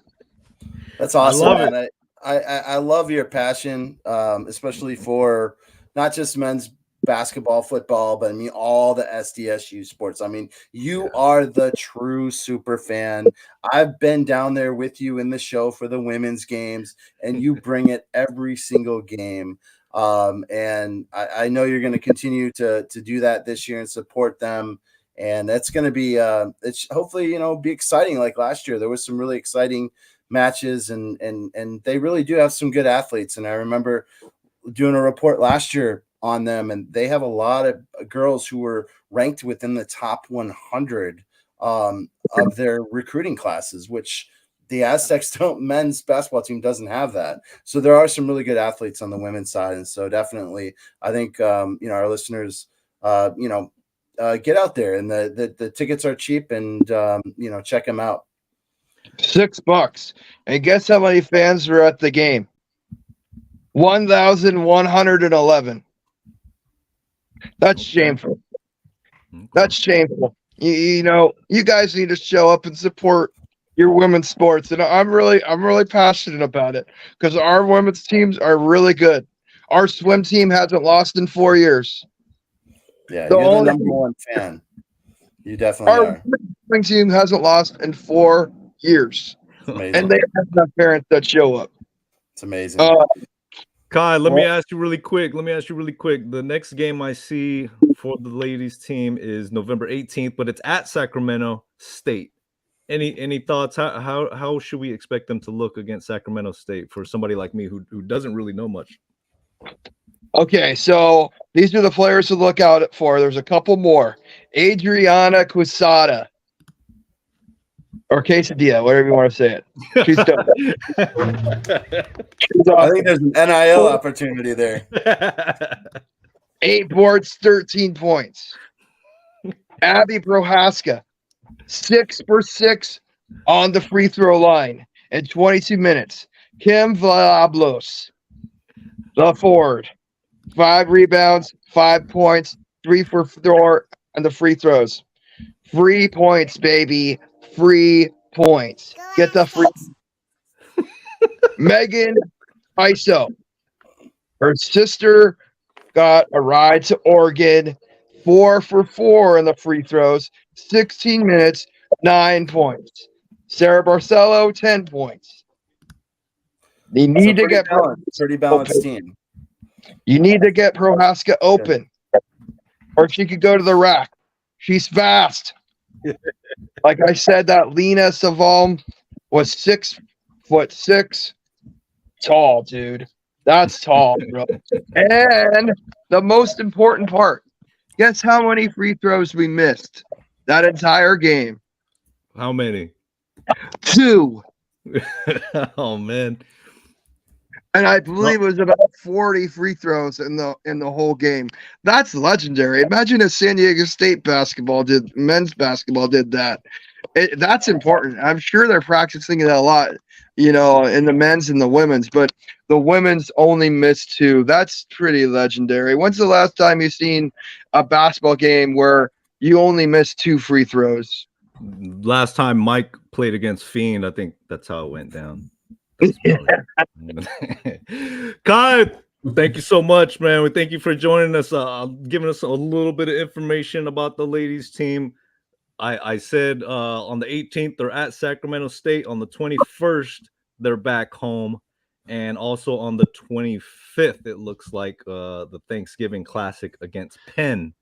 That's awesome, man. I love your passion, especially for not just men's basketball, football, but I mean all the SDSU sports. I mean, you are the true super fan. I've been down there with you in the show for the women's games, and you bring it every single game. And I know you're going to continue to do that this year and support them. And that's going to be it's hopefully be exciting. Like last year, there was some really exciting matches, and they really do have some good athletes. And I remember doing a report last year on them, and they have a lot of girls who were ranked within the top 100 of their recruiting classes, which the Aztecs men's basketball team doesn't have that. So there are some really good athletes on the women's side. And so definitely, I think, our listeners, get out there, and the tickets are cheap, and, check them out. $6. And guess how many fans were at the game? 1,111. That's shameful. That's shameful. You guys need to show up and support your women's sports, and I'm really passionate about it because our women's teams are really good. Our swim team hasn't lost in 4 years. Yeah, you're the number one fan. You definitely are. Our swim team hasn't lost in 4 years, and they have enough parents that show up. It's amazing. Kai, let me ask you really quick. The next game I see for the ladies team is November 18th, but it's at Sacramento State. Any thoughts? How should we expect them to look against Sacramento State for somebody like me who doesn't really know much? Okay, so these are the players to look out for. There's a couple more. Adriana Quesada. Or Quesadilla, whatever you want to say it. She's done. She's I awesome. think there's an NIL opportunity there. 8 boards, 13 points. Abby Prohaska, 6 for 6 on the free throw line in 22 minutes. Kim Vlablos, the forward, 5 rebounds, 5 points, 3 for 4 on the free throws. Free points, baby. Free points. Get the free. Megan Iso. Her sister got a ride to Oregon. 4 for 4 in the free throws. 16 minutes, 9 points. Sarah Barcelo, 10 points. You need to get pretty balanced team. You need to get Prohaska open, or she could go to the rack. She's fast. Like I said, that Lena Saval was 6'6", tall, dude. That's tall, bro. And the most important part, guess how many free throws we missed that entire game? How many? 2. Oh man. And I believe it was about 40 free throws in the whole game. That's legendary. Imagine if San Diego State men's basketball did that. That's important. I'm sure they're practicing it a lot, in the men's and the women's, but the women's only missed 2. That's pretty legendary. When's the last time you've seen a basketball game where you only missed 2 free throws? Last time Mike played against Fiend, I think that's how it went down. Kai, thank you so much, man. We thank you for joining us, giving us a little bit of information about the ladies team. I said on the 18th they're at Sacramento State. On the 21st they're back home, and also on the 25th it looks like the Thanksgiving Classic against Penn.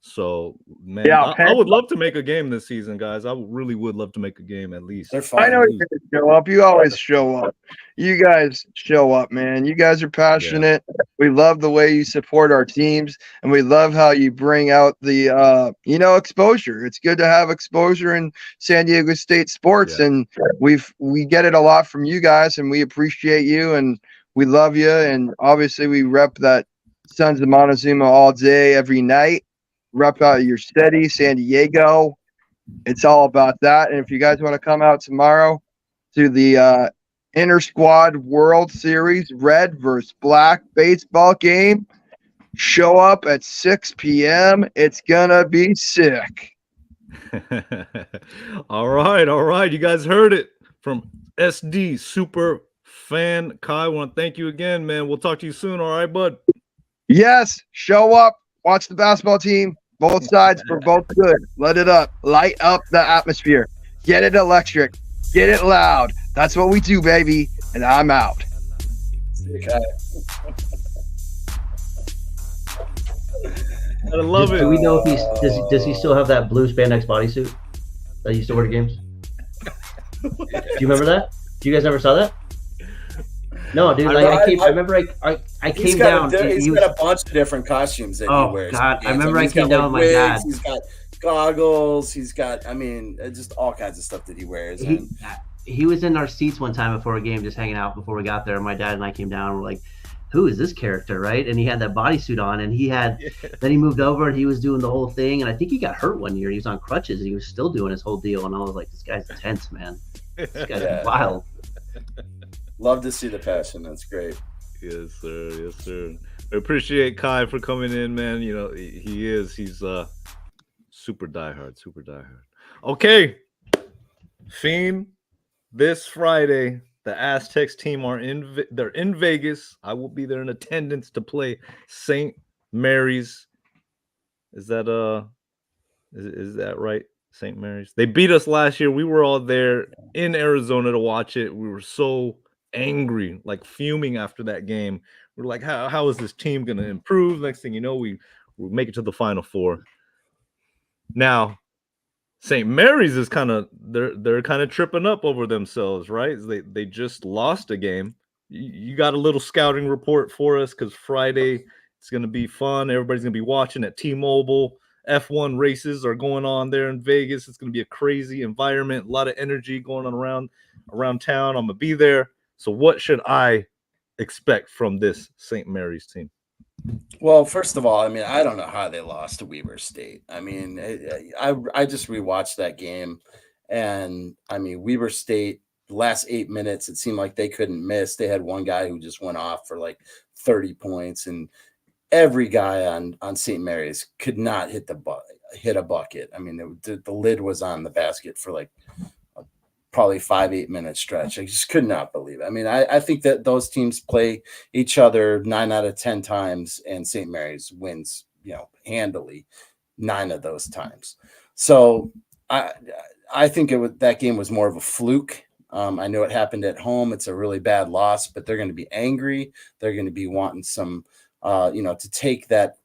So, man, yeah, I would love to make a game this season, guys. I really would love to make a game at least. They're fine. I know you're going to show up. You always show up. You guys show up, man. You guys are passionate. Yeah. We love the way you support our teams, and we love how you bring out the, exposure. It's good to have exposure in San Diego State sports, and we get it a lot from you guys, and we appreciate you, and we love you, and obviously we rep that Sons of Montezuma all day, every night. Rep out your city, San Diego. It's all about that. And if you guys want to come out tomorrow to the Inter Squad World Series Red versus Black baseball game, show up at 6 p.m. It's gonna be sick. All right. You guys heard it from SD Super Fan Kai. I want to thank you again, man. We'll talk to you soon. All right, bud. Yes, show up. Watch the basketball team. Both sides for both good. Let it up. Light up the atmosphere. Get it electric. Get it loud. That's what we do, baby. And I'm out. Okay. I love it. Do we know if does he still have that blue spandex bodysuit that he used to wear to games? Do you remember that? Do you guys ever saw that? No, dude. I remember I came down. He's got a bunch of different costumes that he wears. Oh God! I remember I came down with my dad. He's got goggles. He's got, just all kinds of stuff that he wears. He was in our seats one time before a game, just hanging out before we got there. My dad and I came down. And we're like, "Who is this character?" Right? And he had that bodysuit on, and then he moved over and he was doing the whole thing. And I think he got hurt one year. He was on crutches and he was still doing his whole deal. And I was like, "This guy's intense, man. This guy's wild." Love to see the passion. That's great. Yes, sir. Yes, sir. I appreciate Kai for coming in, man. He's super diehard. Okay. Fiend, this Friday, the Aztecs team they're in Vegas. I will be there in attendance to play St. Mary's. Is that right? St. Mary's. They beat us last year. We were all there in Arizona to watch it. We were so angry, like fuming after that game. We're like, how is this team going to improve? Next thing you know, we make it to the Final Four. Now, St. Mary's is they're kind of tripping up over themselves, right? They just lost a game. You got a little scouting report for us, because Friday It's going to be fun. Everybody's going to be watching at T-Mobile. F1 races are going on there in Vegas. It's going to be a crazy environment, a lot of energy going on around town. I'm going to be there. So what should I expect from this St. Mary's team? Well, first of all, I mean, I don't know how they lost to Weber State. I mean, I just rewatched that game, and I mean, Weber State, the last 8 minutes, it seemed like they couldn't miss. They had one guy who just went off for like 30 points, and every guy on St. Mary's could not hit a bucket. I mean, the lid was on the basket for like probably 5-8 minute stretch. I just could not believe it. I mean, I think that those teams play each other 9 out of 10 times, and St. Mary's wins, handily 9 of those times. So I think that game was more of a fluke. I know it happened at home. It's a really bad loss, but they're going to be angry. They're going to be wanting some, to take that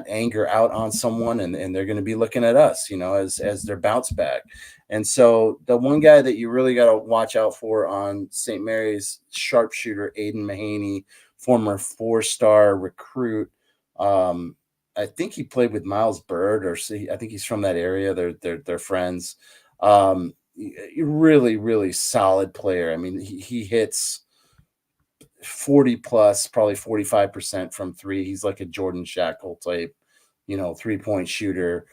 anger out on someone, and they're going to be looking at us, as their bounce back. And so the one guy that you really got to watch out for on St. Mary's, sharpshooter Aiden Mahaney, former 4-star recruit. I think he played with Miles Bird, I think he's from that area. They're friends. Really, really solid player. I mean, he hits 40 plus, probably 45% from three. He's like a Jordan Shackle type, 3-point shooter.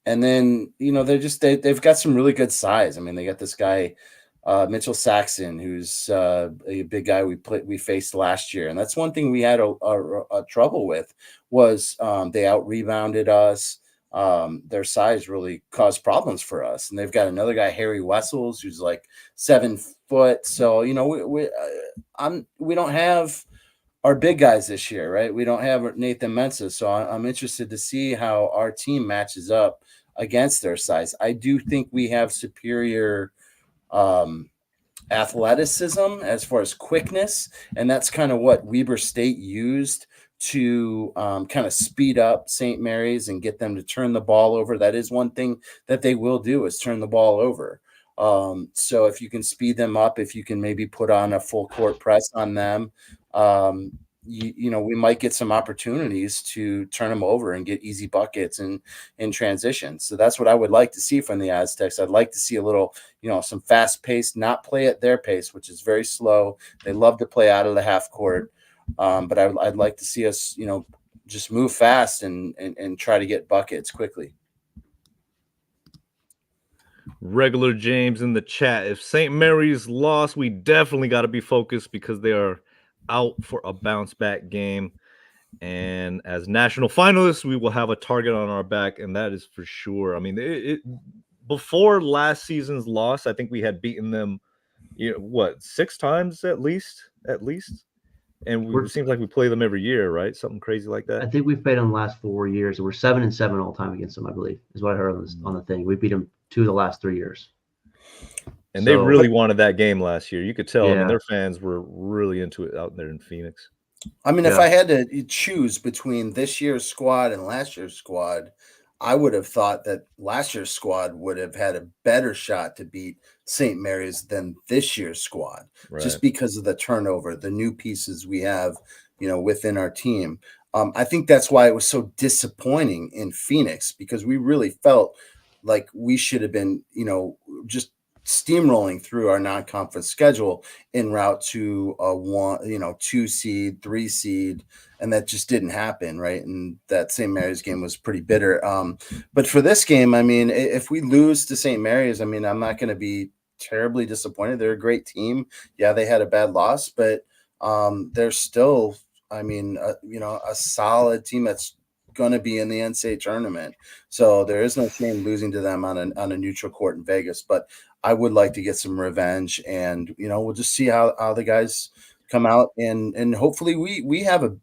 And then, they've got some really good size. I mean, they got this guy, Mitchell Saxon, who's a big guy we faced last year. And that's one thing we had a trouble with was they out-rebounded us. Their size really caused problems for us. And they've got another guy, Harry Wessels, who's like 7 foot. So, we don't have our big guys this year, right? We don't have Nathan Mensah. So I'm interested to see how our team matches up against their size. I do think we have superior athleticism as far as quickness. And that's kind of what Weber State used to kind of speed up St. Mary's and get them to turn the ball over. That is one thing that they will do, is turn the ball over. So if you can speed them up, if you can maybe put on a full court press on them, we might get some opportunities to turn them over and get easy buckets in transition. So that's what I would like to see from the Aztecs. I'd like to see a little, some fast pace, not play at their pace, which is very slow. They love to play out of the half court. But I'd like to see us, just move fast and try to get buckets quickly. Regular James in the chat. If St. Mary's lost, we definitely got to be focused because they are out for a bounce back game. And as national finalists, we will have a target on our back, and that is for sure. I mean, before last season's loss, I think we had beaten them, 6 times at least. And it seems like we play them every year, right? Something crazy like that. I think we've played them the last 4 years, and we're 7-7 all time against them, I believe, is what I heard on the thing. We beat them 2 of the last 3 years. And they really wanted that game last year. You could tell. Yeah. I mean, their fans were really into it out there in Phoenix. I mean, if I had to choose between this year's squad and last year's squad, I would have thought that last year's squad would have had a better shot to beat St. Mary's than this year's squad, just because of the turnover, the new pieces we have, within our team. I think that's why it was so disappointing in Phoenix, because we really felt like we should have been, just steamrolling through our non-conference schedule en route to a 2 seed, 3 seed, and that just didn't happen, right? And that St. Mary's game was pretty bitter. But for this game, I mean, if we lose to St. Mary's, I mean, I'm not going to be terribly disappointed. They're a great team. Yeah, they had a bad loss, but they're still, I mean, a solid team that's going to be in the NCAA tournament. So there is no shame losing to them on a neutral court in Vegas. But I would like to get some revenge, and we'll just see how the guys come out, and hopefully we have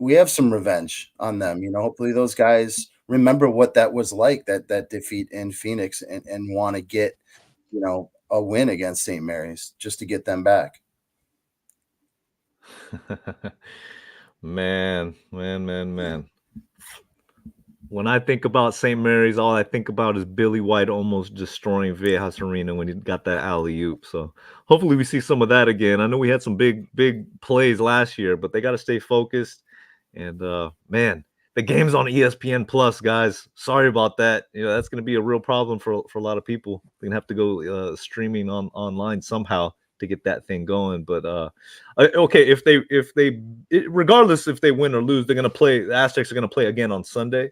we have some revenge on them. Hopefully those guys remember what that was like, that defeat in Phoenix, and want to get a win against St. Mary's just to get them back. Man. When I think about St. Mary's, all I think about is Billy White almost destroying Viejas Arena when he got that alley-oop. So hopefully we see some of that again. I know we had some big plays last year, but they got to stay focused. And man, the game's on ESPN Plus, guys. Sorry about that. That's going to be a real problem for a lot of people. They're going to have to go streaming online somehow to get that thing going. But okay, regardless if they win or lose, they're going to play. The Aztecs are going to play again on Sunday.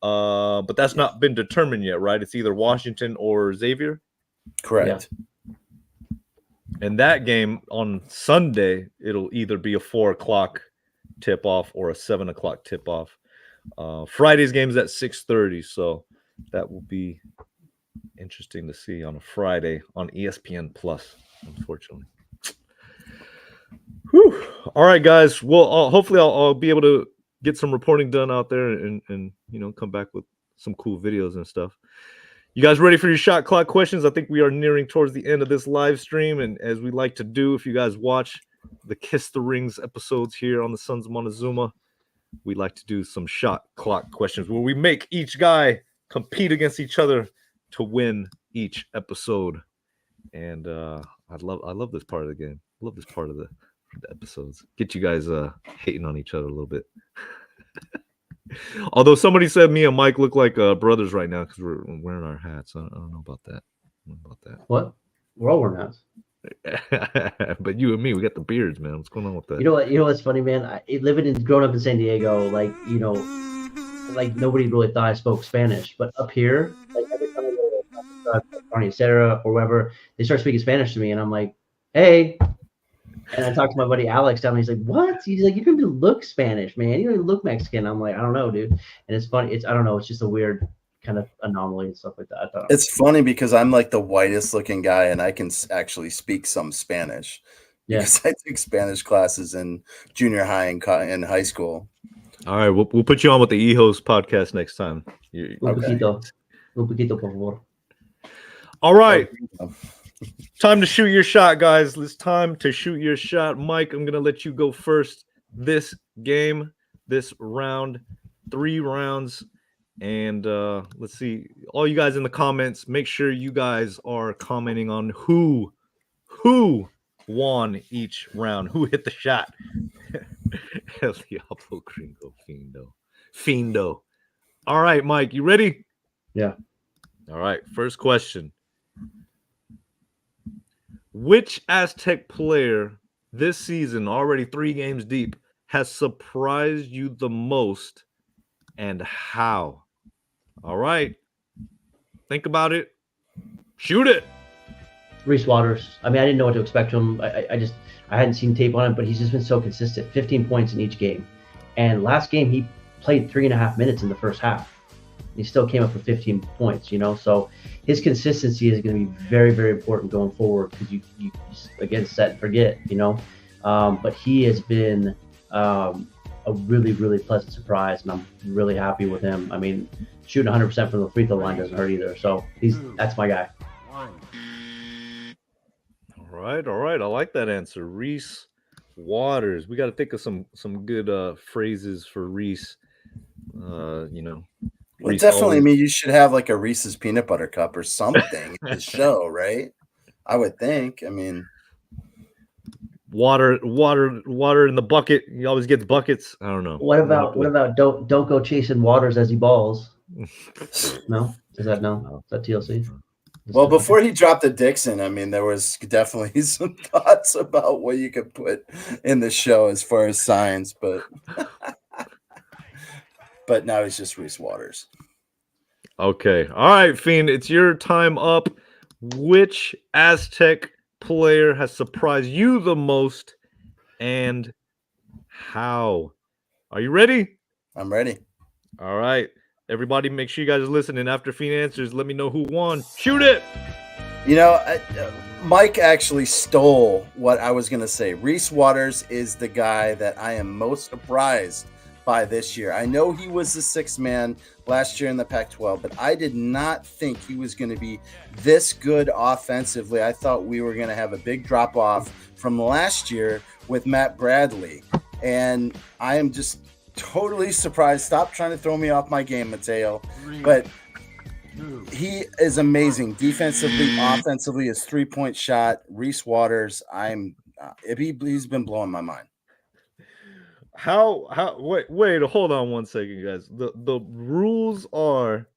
But that's not been determined yet, right? It's either Washington or Xavier. Correct. Yeah. And that game on Sunday, it'll either be a 4:00 tip-off or a 7:00 tip-off. Friday's game's at 6:30, so that will be interesting to see on a Friday on ESPN Plus, unfortunately. Whew. All right, guys. Well, hopefully I'll be able to get some reporting done out there and come back with some cool videos and stuff. You guys ready for your shot clock questions? I think we are nearing towards the end of this live stream, and as we like to do, if you guys watch the Kiss the Rings episodes here on the Sons of Montezuma, we like to do some shot clock questions where we make each guy compete against each other to win each episode. And I love this part of the game. I love this part of the episodes. Get you guys hating on each other a little bit. Although somebody said me and Mike look like brothers right now because we're wearing our hats. I don't know about that. What? We're all wearing hats. But you and me, we got the beards, man. What's going on with that? You know what's funny, man? Growing up in San Diego, like nobody really thought I spoke Spanish. But up here, like every time I go to Barney Sarah or whoever, they start speaking Spanish to me, and I'm like, hey. And I talked to my buddy Alex down, and he's like, "What?" He's like, "You don't even look Spanish, man. You don't even look Mexican." I'm like, "I don't know, dude." And it's funny. I don't know. It's just a weird kind of anomaly and stuff like that. I thought it's funny because I'm like the whitest looking guy, and I can actually speak some Spanish. Yeah. Because I took Spanish classes in junior high and high school. All right, we'll put you on with the eHost podcast next time. Un poquito, por favor. All right. Time to shoot your shot, guys. It's time to shoot your shot. Mike, I'm going to let you go first this game, this round, 3 rounds. And let's see. All you guys in the comments, make sure you guys are commenting on who won each round, who hit the shot. El Diablo Gringo Fiendo. All right, Mike, you ready? Yeah. All right, first question. Which Aztec player this season, already 3 games deep, has surprised you the most and how? All right. Think about it. Shoot it. Reese Waters. I mean, I didn't know what to expect from him. I hadn't seen tape on him, but he's just been so consistent. 15 points in each game. And last game, he played 3.5 minutes in the first half. He still came up with 15 points, So his consistency is going to be very, very important going forward because you again, set and forget, But he has been a really, really pleasant surprise, and I'm really happy with him. I mean, shooting 100% from the free throw line doesn't hurt either. So that's my guy. All right. I like that answer. Reese Waters. We got to think of some good phrases for Reese. Well, definitely, you should have like a Reese's peanut butter cup or something in the show, right? I would think. I mean, water in the bucket. He always gets buckets. I don't know. What about don't go chasing Waters as he balls? No, is that TLC? Well, before he dropped the Dixon, I mean, there was definitely some thoughts about what you could put in the show as far as signs, but. But now he's just Reese Waters. Okay. All right, Fiend, it's your time up. Which Aztec player has surprised you the most and how? Are you ready? I'm ready. All right. Everybody, make sure you guys are listening. After Fiend answers, let me know who won. Shoot it. Mike actually stole what I was going to say. Reese Waters is the guy that I am most surprised by this year. I know he was the 6th man last year in the Pac-12, but I did not think he was going to be this good offensively. I thought we were going to have a big drop off from last year with Matt Bradley, and I am just totally surprised. Stop trying to throw me off my game, Mateo. But he is amazing defensively, offensively. His 3-point shot, Reese Waters. He's been blowing my mind. Wait, hold on one second, guys. The rules are.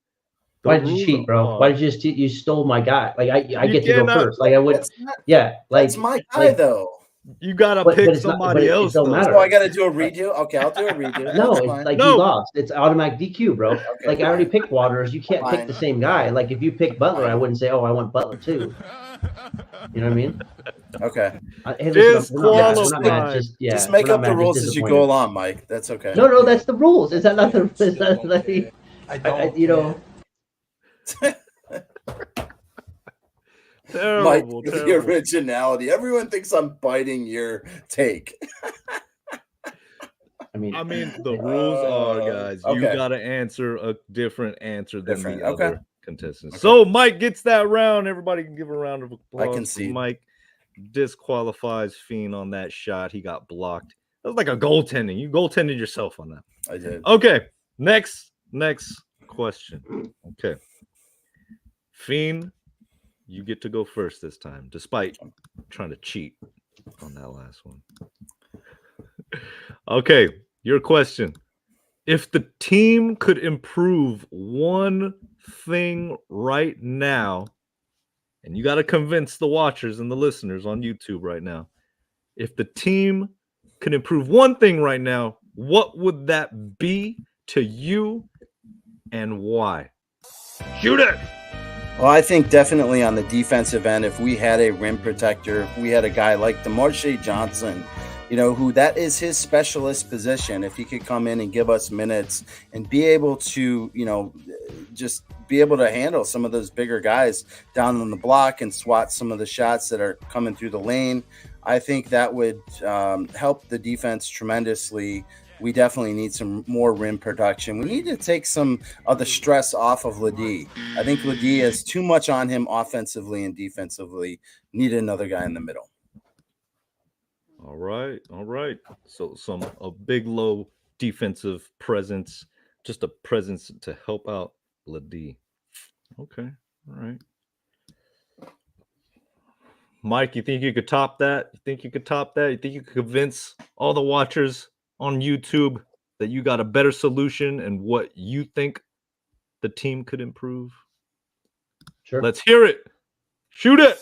Why did you cheat, bro? Why did you stole my guy? Like I get to go first. Like I would. That's my guy though. You gotta pick somebody else. It don't matter. So I gotta do a redo. Okay, I'll do a redo. No, it's like you lost. It's automatic DQ, bro. Okay, like I already picked Waters. You can't pick the same guy. Like if you pick Butler, I wouldn't say, "Oh, I want Butler too." You know what I mean? Okay. Hey, listen, we're not mad. Just make up the rules as you go along, Mike. That's okay. No, that's the rules. Is that not the? Is that like, I don't. You know. Terrible, Mike, the originality. Everyone thinks I'm biting your take. I mean, the rules are, guys. You gotta answer a different answer than the other contestants. Okay. So Mike gets that round. Everybody can give a round of applause. I can see Mike disqualifies Fiend on that shot. He got blocked. That was like a goaltending. You goaltended yourself on that. I did. Okay. Next question. Okay. Fiend, you get to go first this time, despite trying to cheat on that last one. Okay, your question. If the team could improve one thing right now, and you got to convince the watchers and the listeners on YouTube right now, if the team could improve one thing right now, what would that be to you and why? Shoot it! Well, I think definitely on the defensive end, if we had a rim protector, if we had a guy like DeMarshe Johnson, who that is his specialist position, if he could come in and give us minutes and be able to, just be able to handle some of those bigger guys down on the block and swat some of the shots that are coming through the lane, I think that would help the defense tremendously. We definitely need some more rim production. We need to take some of the stress off of Ledee. I think Ledee has too much on him offensively and defensively. Need another guy in the middle. All right. So a big low defensive presence, just a presence to help out Ledee. Okay. All right. Mike, you think you could top that? You think you could convince all the watchers on YouTube that you got a better solution and what you think the team could improve? Sure. Let's hear it. Shoot it.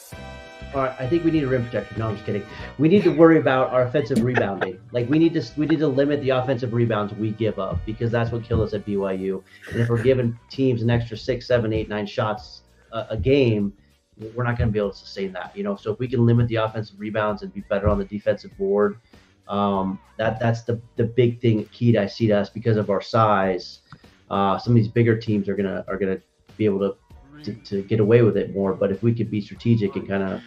All right, I think we need a rim protector. No, I'm just kidding. We need to worry about our offensive rebounding. Like we need to limit the offensive rebounds we give up, because that's what killed us at BYU. And if we're giving teams an extra 6, 7, 8, 9 shots a game, we're not going to be able to sustain that. So if we can limit the offensive rebounds and be better on the defensive board, that's the big thing key I see to us because of our size. Some of these bigger teams are gonna be able to get away with it more. But if we could be strategic and kind of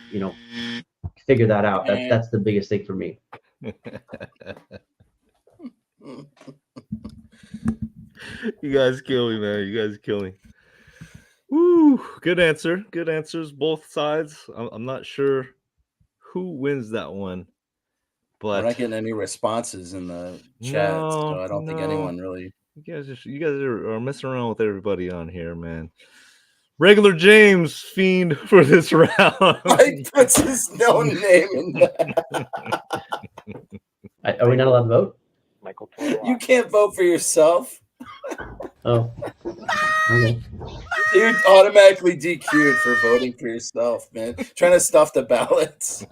figure that out, that's the biggest thing for me. You guys kill me, man. You guys kill me. Woo! Good answer. Good answers, both sides. I'm not sure who wins that one. But we're not getting any responses in the chat, so I don't think anyone really. You guys are messing around with everybody on here, man. Regular James Fiend for this round. Mike puts his no name in that. Are we not allowed to vote? Michael, you can't vote for yourself. Oh, okay. You're automatically DQ'd for voting for yourself, man. Trying to stuff the ballots.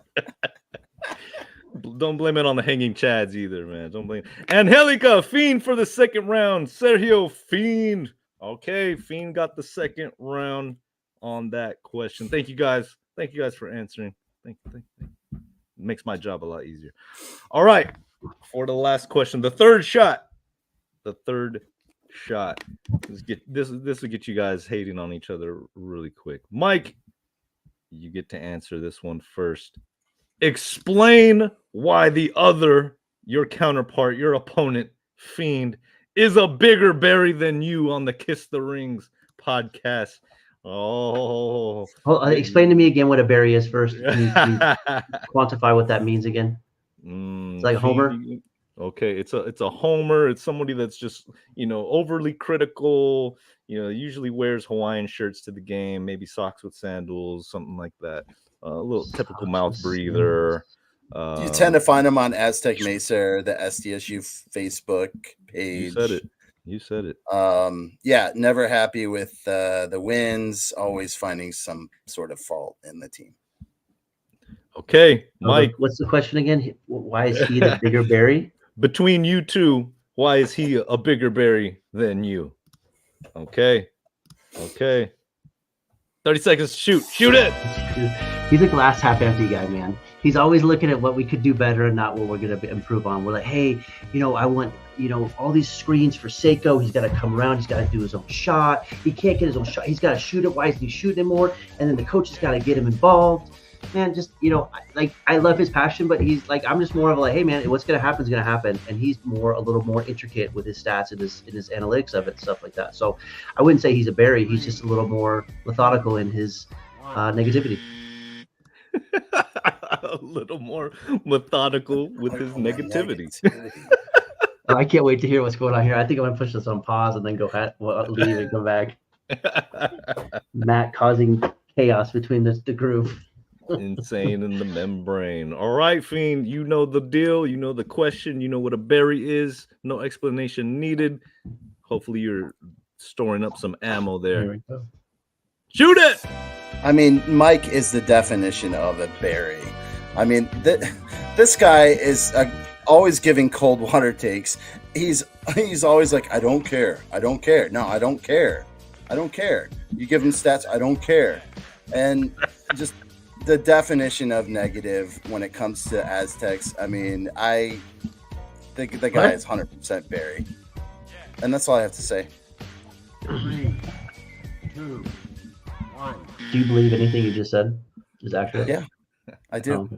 Don't blame it on the hanging chads either, man. Don't blame. Angelica Fiend for the second round. Sergio Fiend. Okay, Fiend got the second round on that question. Thank you guys. Thank you guys for answering. Thank you. It makes my job a lot easier. All right, for the last question, the third shot. This will get you guys hating on each other really quick. Mike, you get to answer this one first. Explain why your counterpart, your opponent, Fiend, is a bigger berry than you on the Kiss the Rings podcast. Oh, explain to me again what a berry is first. Can you quantify what that means again? It's like Homer. Okay, it's a homer. It's somebody that's just, overly critical. Usually wears Hawaiian shirts to the game, maybe socks with sandals, something like that. A little typical mouth breather. You tend to find him on Aztec Mesa, the SDSU Facebook page. You said it. You said it. Yeah, never happy with the wins. Always finding some sort of fault in the team. Okay, Mike. What's the question again? Why is he the bigger berry? Between you two, why is he a bigger berry than you? Okay. 30 seconds. Shoot it. He's a glass half empty guy, man. He's always looking at what we could do better and not what we're going to improve on. We're like, hey, I want, all these screens for Seiko. He's got to come around. He's got to do his own shot. He can't get his own shot. He's got to shoot it. Why isn't he shooting it more? And then the coach has got to get him involved. Man, just, I love his passion, but he's like, I'm just more of like, hey, man, what's going to happen is going to happen. And he's a little more intricate with his stats and his analytics of it and stuff like that. So I wouldn't say he's a berry. He's just a little more methodical in his negativity. A little more methodical with his negativity. I can't wait to hear what's going on here. I think I'm going to push this on pause and then leave and come back. Matt causing chaos between the group. Insane in the membrane. All right, Fiend, you know the deal. You know the question. You know what a berry is. No explanation needed. Hopefully you're storing up some ammo there. Shoot it! I mean, Mike is the definition of a berry. I mean, this guy is always giving cold water takes. He's always like, I don't care. No, I don't care. You give him stats, I don't care. And just the definition of negative when it comes to Aztecs. I mean, I think the guy is 100% berry. And that's all I have to say. 3, 2, 1. Do you believe anything you just said is accurate? Yeah, I do.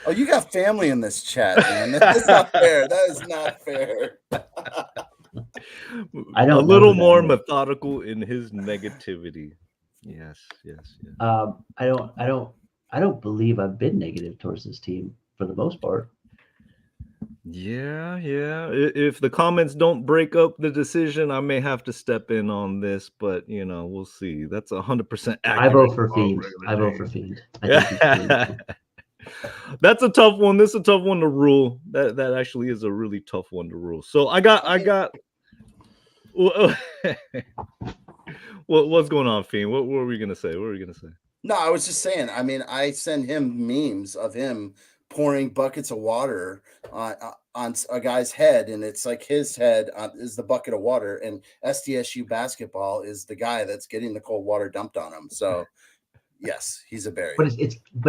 Oh, you got family in this chat, man. That's not fair. That is not fair. I don't. A little more methodical in his negativity. Yes. I don't believe I've been negative towards this team for the most part. Yeah. If the comments don't break up the decision, I may have to step in on this, but we'll see. That's 100% accurate. I vote for Fiend. That's a tough one. This is a tough one to rule. That actually is a really tough one to rule. So I got. What's going on, Fiend? What were we gonna say? No, I was just saying. I mean, I send him memes of him pouring buckets of water on a guy's head, and it's like his head is the bucket of water, and SDSU basketball is the guy that's getting the cold water dumped on him. So, yes, he's a berry. But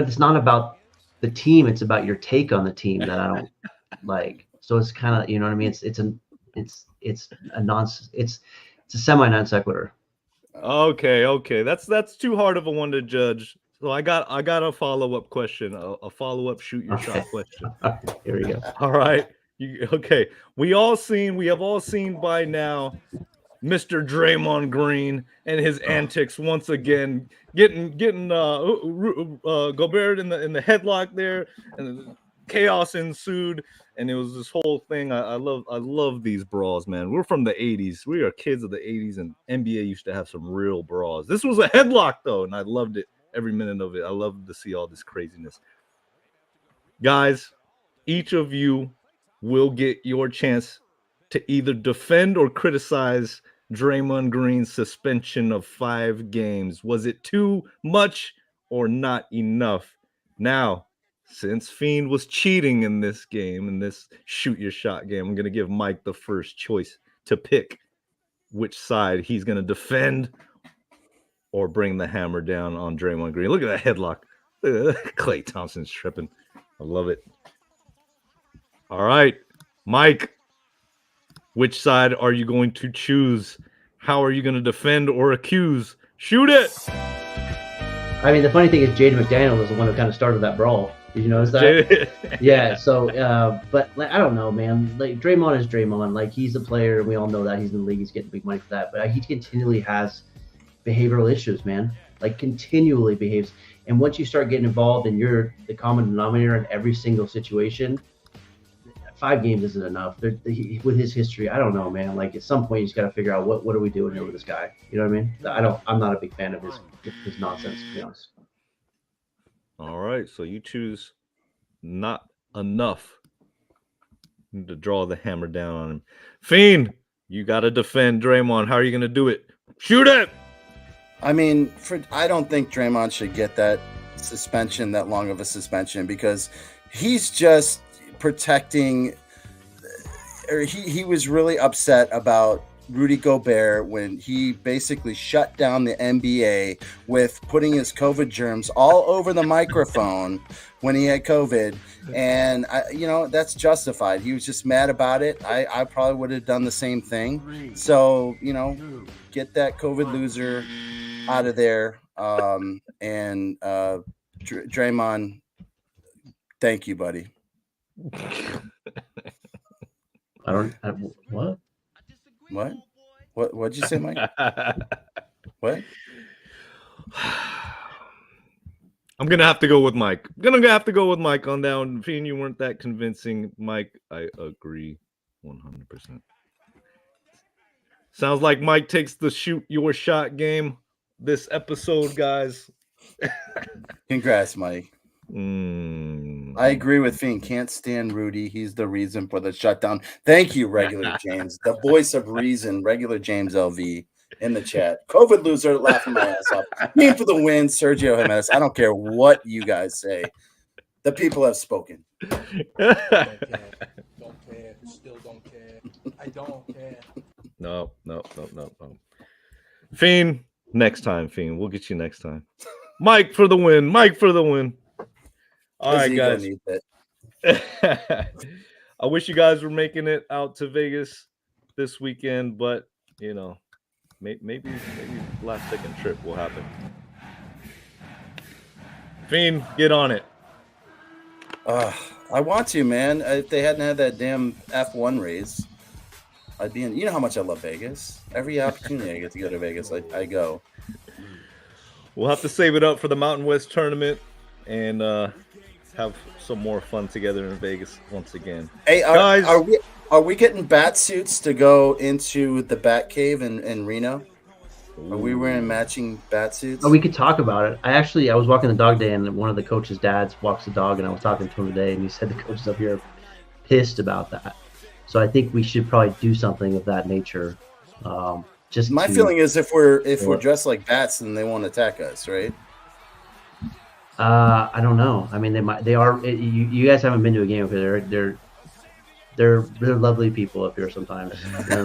it's not about the team; it's about your take on the team that I don't like. So it's kind of, you know what I mean? It's a semi non sequitur. Okay. That's too hard of a one to judge. So I got a follow-up question, a follow-up shoot your shot question. Here we go. All right. Okay. We have all seen by now Mr. Draymond Green and his antics once again, getting Gobert in the headlock there, and chaos ensued. And it was this whole thing. I love these brawls, man. We're from the 80s. We are kids of the 80s, and NBA used to have some real brawls. This was a headlock, though, and I loved it. Every minute of it. I love to see all this craziness. Guys, each of you will get your chance to either defend or criticize Draymond Green's suspension of 5 games. Was it too much or not enough? Now, since Fiend was cheating in this game, in this shoot your shot game, I'm going to give Mike the first choice to pick which side he's going to defend or bring the hammer down on Draymond Green. Look at that headlock. Klay Thompson's tripping. I love it. All right, Mike, which side are you going to choose? How are you going to defend or accuse? Shoot it! I mean, the funny thing is Jaden McDaniel was the one who kind of started that brawl. Did you notice that? Yeah, so, but I don't know, man. Like, Draymond is Draymond. Like, he's a player. We all know that. He's in the league. He's getting big money for that. But he continually has behavioral issues, man. like continually behaves. And once you start getting involved and you're the common denominator in every single situation, 5 games isn't enough. With his history, I don't know, man. Like at some point, you just got to figure out what are we doing here with this guy. You know what I mean? I'm not a big fan of his nonsense, to be honest. All right, so you choose not enough to draw the hammer down on him. Fiend, you got to defend Draymond. How are you going to do it? Shoot it! I mean, I don't think Draymond should get that suspension, that long of a suspension, because he's just protecting, or he was really upset about Rudy Gobert when he basically shut down the NBA with putting his COVID germs all over the microphone when he had COVID. And, that's justified. He was just mad about it. I probably would have done the same thing. So, get that COVID loser out of there. And Draymond, thank you, buddy. What? What'd you say, Mike? What? I'm gonna have to go with Mike. On that one. Fiend, you weren't that convincing. Mike, I agree 100%. Sounds like Mike takes the shoot your shot game this episode, guys. Congrats, Mike. I agree with Fiend. Can't stand Rudy. He's the reason for the shutdown. Thank you, Regular James, the voice of reason. Regular James LV in the chat. COVID loser, laughing my ass off. Team for the win, Sergio Jimenez. I don't care what you guys say. The people have spoken. Don't care. Still don't care. I don't care. No. Fiend, next time, Fiend. We'll get you next time. Mike for the win. All right, guys. I wish you guys were making it out to Vegas this weekend, but maybe last second trip will happen. Fiend, get on it. I want to, man. If they hadn't had that damn F1 race, I'd be in. You know how much I love Vegas. Every opportunity I get to go to Vegas, I go. We'll have to save it up for the Mountain West tournament and have some more fun together in Vegas once again. Hey, guys, are we getting bat suits to go into the Bat Cave in Reno? Are we wearing matching bat suits? Oh, we could talk about it. I was walking the dog day, and one of the coach's dads walks the dog, and I was talking to him today, and he said the coaches up here are pissed about that. So I think we should probably do something of that nature. My feeling is if we're dressed like bats, then they won't attack us, right? I don't know. I mean, they are. You guys haven't been to a game up here. They're lovely people up here sometimes. You know what I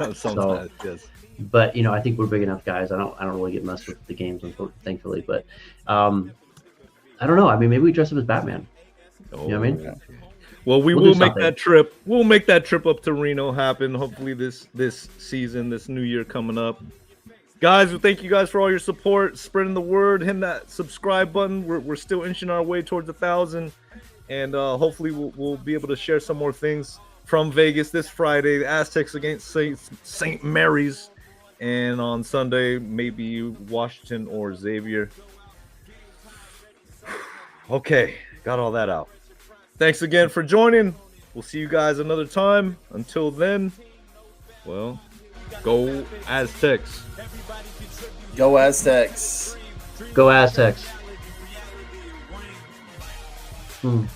mean? Sometimes, yes. But I think we're big enough guys. I don't really get messed with the games, thankfully. But I don't know. I mean, maybe we dress up as Batman. You know what I mean? Yeah. Well, we'll make that trip. We'll make that trip up to Reno happen. Hopefully this season, this new year coming up. Guys, thank you guys for all your support, spreading the word, hitting that subscribe button. We're still inching our way towards 1,000, and hopefully we'll be able to share some more things from Vegas this Friday. The Aztecs against St. Mary's, and on Sunday maybe Washington or Xavier. Okay, got all that out. Thanks again for joining. We'll see you guys another time. Until then, well, go Aztecs. Go Aztecs. Go Aztecs. Welcome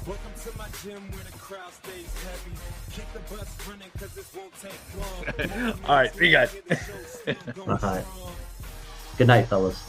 to my gym where the crowd stays heavy. Keep the bus running because this won't take long. All right, see you guys. All right. Good night, fellas.